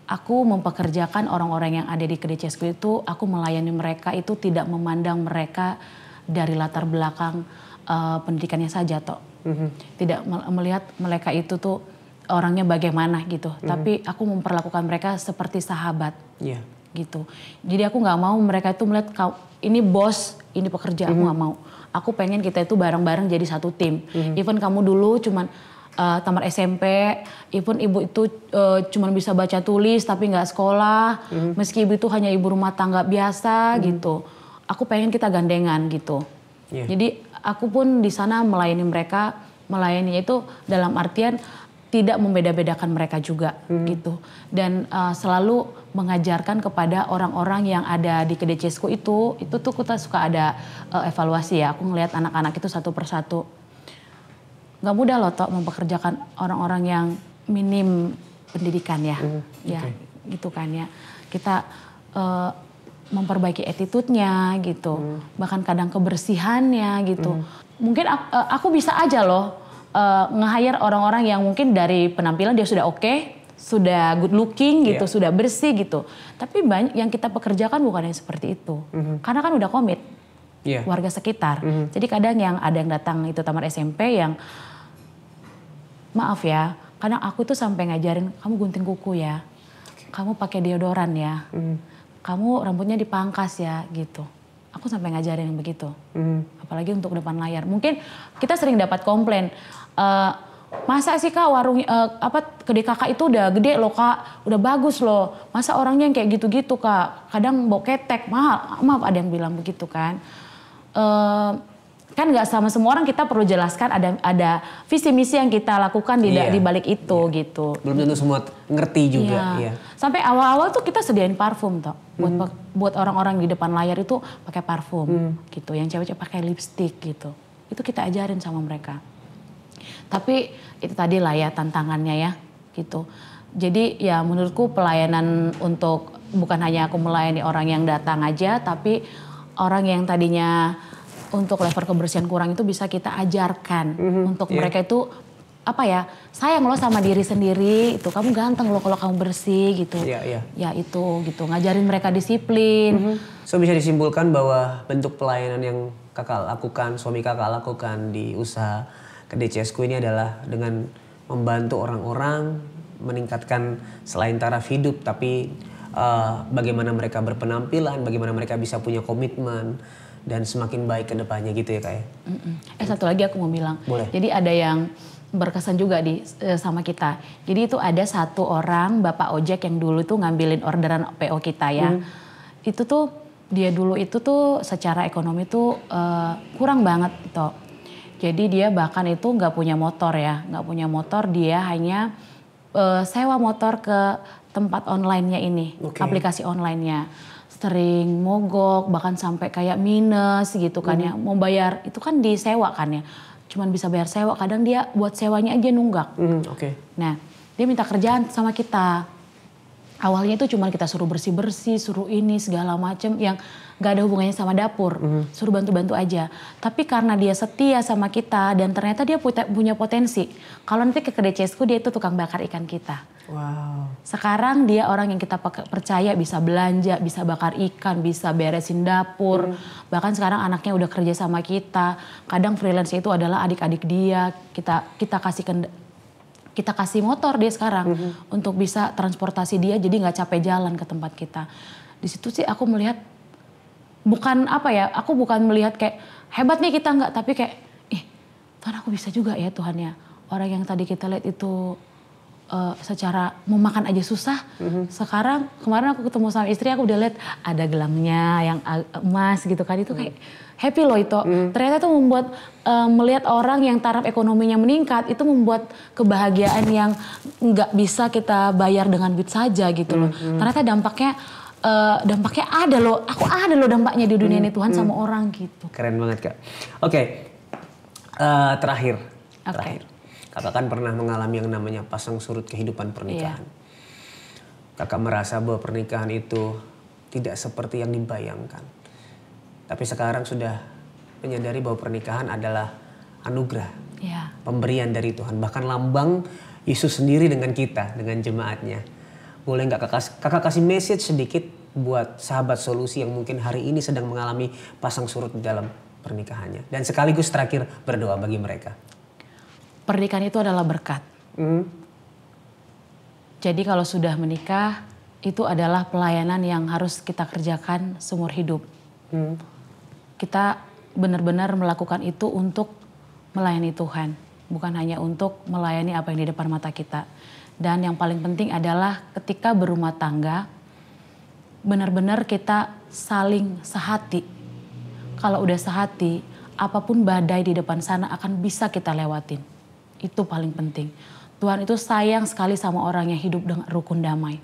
Speaker 1: aku mempekerjakan orang-orang yang ada di Kedai CSku itu, aku melayani mereka itu tidak memandang mereka dari latar belakang pendidikannya saja toh. Tidak melihat mereka itu tuh orangnya bagaimana gitu. Tapi aku memperlakukan mereka seperti sahabat. Gitu. Jadi aku nggak mau mereka itu melihat ini bos, ini pekerja, aku nggak mau. Aku pengen kita itu bareng-bareng jadi satu tim. Even kamu dulu cuman tamat SMP, even ibu itu cuman bisa baca tulis tapi nggak sekolah. Meski ibu itu hanya ibu rumah tangga biasa gitu. Aku pengen kita gandengan gitu. Jadi aku pun di sana melayani mereka, melayaninya itu dalam artian tidak membeda-bedakan mereka juga gitu. Dan selalu mengajarkan kepada orang-orang yang ada di Kedai CSku itu tuh kita suka ada evaluasi ya. Aku ngelihat anak-anak itu satu persatu. Gak mudah loh toh mempekerjakan orang-orang yang minim pendidikan ya. Ya gitu kan ya. Kita memperbaiki attitude-nya gitu, bahkan kadang kebersihannya gitu. Mungkin aku bisa aja loh nge-hire orang-orang yang mungkin dari penampilan dia sudah oke, sudah good looking gitu, sudah bersih gitu. Tapi banyak yang kita pekerjakan bukan yang seperti itu, karena kan udah komit warga sekitar. Jadi kadang ada yang datang itu tamat SMP yang maaf ya, kadang aku tuh sampai ngajarin kamu gunting kuku ya, kamu pakai deodoran ya. Kamu rambutnya dipangkas ya gitu. Aku sampai ngajarin yang begitu. Apalagi untuk depan layar. Mungkin kita sering dapat komplain. Masa sih kak warung kedai kakak itu udah gede loh kak. Udah bagus loh. Masa orangnya yang kayak gitu-gitu kak. Kadang bau ketek. Maaf ada yang bilang begitu kan. Kan nggak sama semua orang kita perlu jelaskan ada visi misi yang kita lakukan di balik itu gitu.
Speaker 2: Belum tentu semua ngerti juga. Iya.
Speaker 1: Sampai awal-awal tuh kita sediain parfum toh buat orang-orang di depan layar itu pakai parfum gitu. Yang cewek-cewek pakai lipstick gitu. Itu kita ajarin sama mereka. Tapi itu tadi lah ya tantangannya ya gitu. Jadi ya menurutku pelayanan untuk bukan hanya aku melayani orang yang datang aja, tapi orang yang tadinya untuk level kebersihan kurang itu bisa kita ajarkan untuk mereka itu apa ya, sayang lo sama diri sendiri, itu kamu ganteng lo kalau kamu bersih gitu. Ya itu gitu, ngajarin mereka disiplin.
Speaker 2: So bisa disimpulkan bahwa bentuk pelayanan yang kakak lakukan, suami kakak lakukan di usaha kedai CSku ini adalah dengan membantu orang-orang meningkatkan selain taraf hidup, tapi bagaimana mereka berpenampilan, bagaimana mereka bisa punya komitmen dan semakin baik ke depannya gitu ya kak ya.
Speaker 1: Satu lagi aku mau bilang.
Speaker 2: Boleh.
Speaker 1: Jadi ada yang berkesan juga sama kita. Jadi itu ada satu orang bapak ojek yang dulu tuh ngambilin orderan PO kita ya. Itu tuh dia dulu itu tuh secara ekonomi tuh kurang banget gitu. Jadi dia bahkan itu nggak punya motor ya, nggak punya motor, dia hanya sewa motor ke tempat online-nya ini, aplikasi online-nya. Sering mogok, bahkan sampai kayak minus gitu kan ya. Mau bayar, itu kan disewa kan ya. Cuman bisa bayar sewa, kadang dia buat sewanya aja nunggak. Nah, dia minta kerjaan sama kita. Awalnya itu cuma kita suruh bersih-bersih, suruh ini segala macem yang gak ada hubungannya sama dapur. Suruh bantu-bantu aja. Tapi karena dia setia sama kita dan ternyata dia punya potensi. Kalau nanti ke kedai CSku dia itu tukang bakar ikan kita.
Speaker 2: Wow.
Speaker 1: Sekarang dia orang yang kita percaya bisa belanja, bisa bakar ikan, bisa beresin dapur. Bahkan sekarang anaknya udah kerja sama kita. Kadang freelance itu adalah adik-adik dia. Kita kasih motor dia sekarang untuk bisa transportasi dia, jadi nggak capek jalan ke tempat kita. Di situ sih aku melihat aku bukan melihat kayak hebat nih kita nggak, tapi kayak Tuhan aku bisa juga ya Tuhan ya. Orang yang tadi kita lihat itu secara mau makan aja susah. Sekarang kemarin aku ketemu sama istri, aku udah lihat ada gelangnya yang emas gitu kan, itu kayak happy loh itu. Ternyata itu membuat melihat orang yang taraf ekonominya meningkat itu membuat kebahagiaan yang nggak bisa kita bayar dengan duit saja gitu loh. Ternyata dampaknya ada loh. Aku ada loh dampaknya di dunia ini Tuhan sama orang gitu.
Speaker 2: Keren banget kak. Oke. Terakhir. Kakak kan pernah mengalami yang namanya pasang surut kehidupan pernikahan. Kakak merasa bahwa pernikahan itu tidak seperti yang dibayangkan. Tapi sekarang sudah menyadari bahwa pernikahan adalah anugerah. Pemberian dari Tuhan. Bahkan lambang Yesus sendiri dengan kita, dengan jemaatnya. Boleh nggak kakak kasih message sedikit buat sahabat solusi yang mungkin hari ini sedang mengalami pasang surut di dalam pernikahannya. Dan sekaligus terakhir berdoa bagi mereka.
Speaker 1: Pernikahan itu adalah berkat. Jadi kalau sudah menikah, itu adalah pelayanan yang harus kita kerjakan seumur hidup. Kita benar-benar melakukan itu untuk melayani Tuhan. Bukan hanya untuk melayani apa yang di depan mata kita. Dan yang paling penting adalah ketika berumah tangga, benar-benar kita saling sehati. Kalau udah sehati, apapun badai di depan sana akan bisa kita lewatin. Itu paling penting. Tuhan itu sayang sekali sama orang yang hidup dengan rukun damai.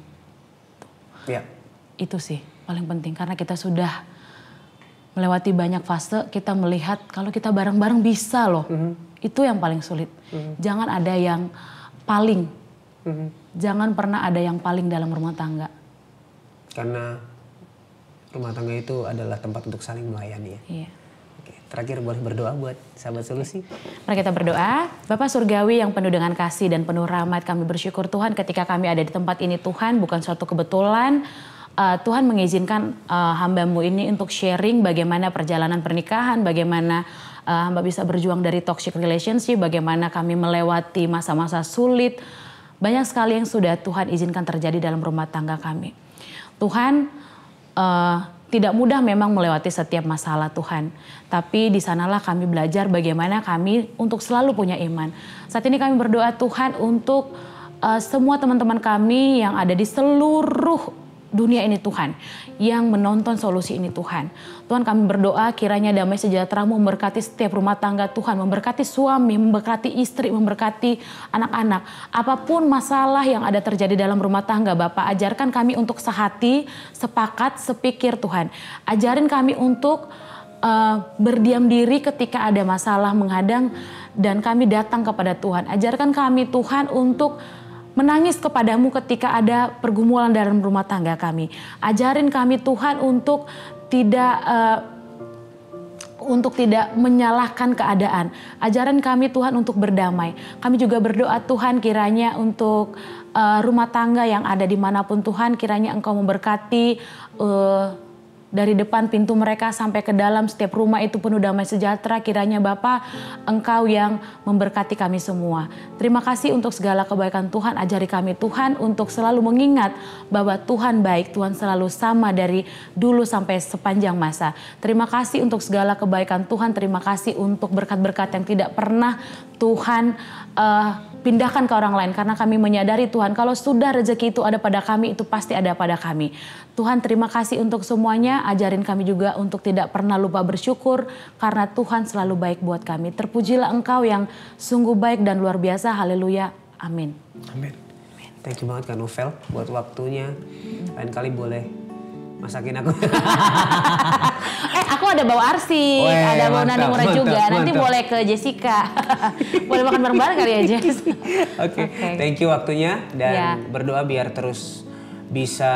Speaker 1: Itu sih paling penting. Karena kita sudah melewati banyak fase, kita melihat kalau kita bareng-bareng bisa loh. Itu yang paling sulit. Jangan ada yang paling. Jangan pernah ada yang paling dalam rumah tangga.
Speaker 2: Karena Rumah tangga itu adalah tempat untuk saling melayani ya.
Speaker 1: Iya.
Speaker 2: Oke, terakhir boleh berdoa buat sahabat solusi.
Speaker 1: Mari kita berdoa. Bapak Surgawi yang penuh dengan kasih dan penuh rahmat, kami bersyukur Tuhan ketika kami ada di tempat ini Tuhan, bukan suatu kebetulan. Tuhan mengizinkan hamba-Mu ini untuk sharing bagaimana perjalanan pernikahan, bagaimana hamba bisa berjuang dari toxic relationship, bagaimana kami melewati masa-masa sulit. Banyak sekali yang sudah Tuhan izinkan terjadi dalam rumah tangga kami. Tuhan, tidak mudah memang melewati setiap masalah Tuhan. Tapi di sanalah kami belajar bagaimana kami untuk selalu punya iman. Saat ini kami berdoa Tuhan untuk semua teman-teman kami yang ada di seluruh dunia ini Tuhan, yang menonton solusi ini Tuhan. Tuhan kami berdoa kiranya damai sejahtera-Mu memberkati setiap rumah tangga Tuhan, memberkati suami, memberkati istri, memberkati anak-anak. Apapun masalah yang ada terjadi dalam rumah tangga Bapak, ajarkan kami untuk sehati, sepakat, sepikir Tuhan. Ajarin kami untuk berdiam diri ketika ada masalah menghadang dan kami datang kepada Tuhan. Ajarkan kami Tuhan untuk menangis kepadamu ketika ada pergumulan dalam rumah tangga kami. Ajarin kami Tuhan untuk tidak menyalahkan keadaan. Ajaran kami Tuhan untuk berdamai. Kami juga berdoa Tuhan kiranya untuk rumah tangga yang ada dimanapun Tuhan, kiranya Engkau memberkati dari depan pintu mereka sampai ke dalam setiap rumah itu penuh damai sejahtera. Kiranya Bapa, Engkau yang memberkati kami semua. Terima kasih untuk segala kebaikan Tuhan. Ajari kami Tuhan untuk selalu mengingat bahwa Tuhan baik. Tuhan selalu sama dari dulu sampai sepanjang masa. Terima kasih untuk segala kebaikan Tuhan. Terima kasih untuk berkat-berkat yang tidak pernah Tuhan pindahkan ke orang lain. Karena kami menyadari Tuhan, kalau sudah rezeki itu ada pada kami, itu pasti ada pada kami. Tuhan, terima kasih untuk semuanya. Ajarin kami juga untuk tidak pernah lupa bersyukur karena Tuhan selalu baik buat kami. Terpujilah Engkau yang sungguh baik dan luar biasa. Haleluya. Amin.
Speaker 2: Amin. Thank you banget Kak Novel buat waktunya. Lain kali boleh masakin aku.
Speaker 1: Aku ada bawa arsik, ada bawa nasi murah juga. Nanti boleh ke Jessica. Boleh makan bareng-bareng kali ya, Jess.
Speaker 2: Oke. Thank you waktunya dan berdoa biar terus bisa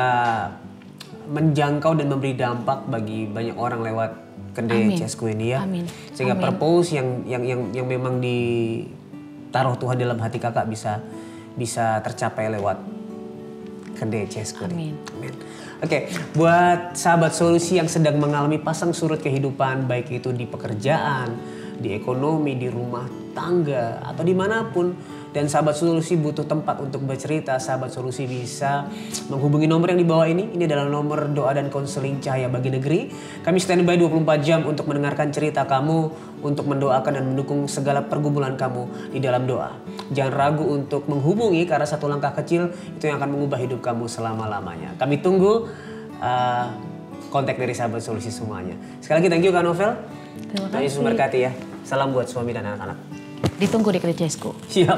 Speaker 2: menjangkau dan memberi dampak bagi banyak orang lewat kedai Cesku ini ya.
Speaker 1: Amin.
Speaker 2: Sehingga purpose yang memang ditaruh Tuhan dalam hati kakak bisa tercapai lewat kedai Cesku ini. Amin. Oke, buat sahabat solusi yang sedang mengalami pasang surut kehidupan, baik itu di pekerjaan, di ekonomi, di rumah tangga, atau dimanapun, dan sahabat solusi butuh tempat untuk bercerita, sahabat solusi bisa menghubungi nomor yang di bawah ini. Ini adalah nomor doa dan konseling Cahaya Bagi Negeri. Kami standby 24 jam untuk mendengarkan cerita kamu, untuk mendoakan dan mendukung segala pergumulan kamu di dalam doa. Jangan ragu untuk menghubungi karena satu langkah kecil itu yang akan mengubah hidup kamu selama-lamanya. Kami tunggu kontak dari sahabat solusi semuanya. Sekali lagi thank you Kak Novel.
Speaker 1: Terima kasih.
Speaker 2: Yesus memberkati ya. Salam buat suami dan anak-anak.
Speaker 1: Ditunggu di Kedai Cesku.
Speaker 2: Siap.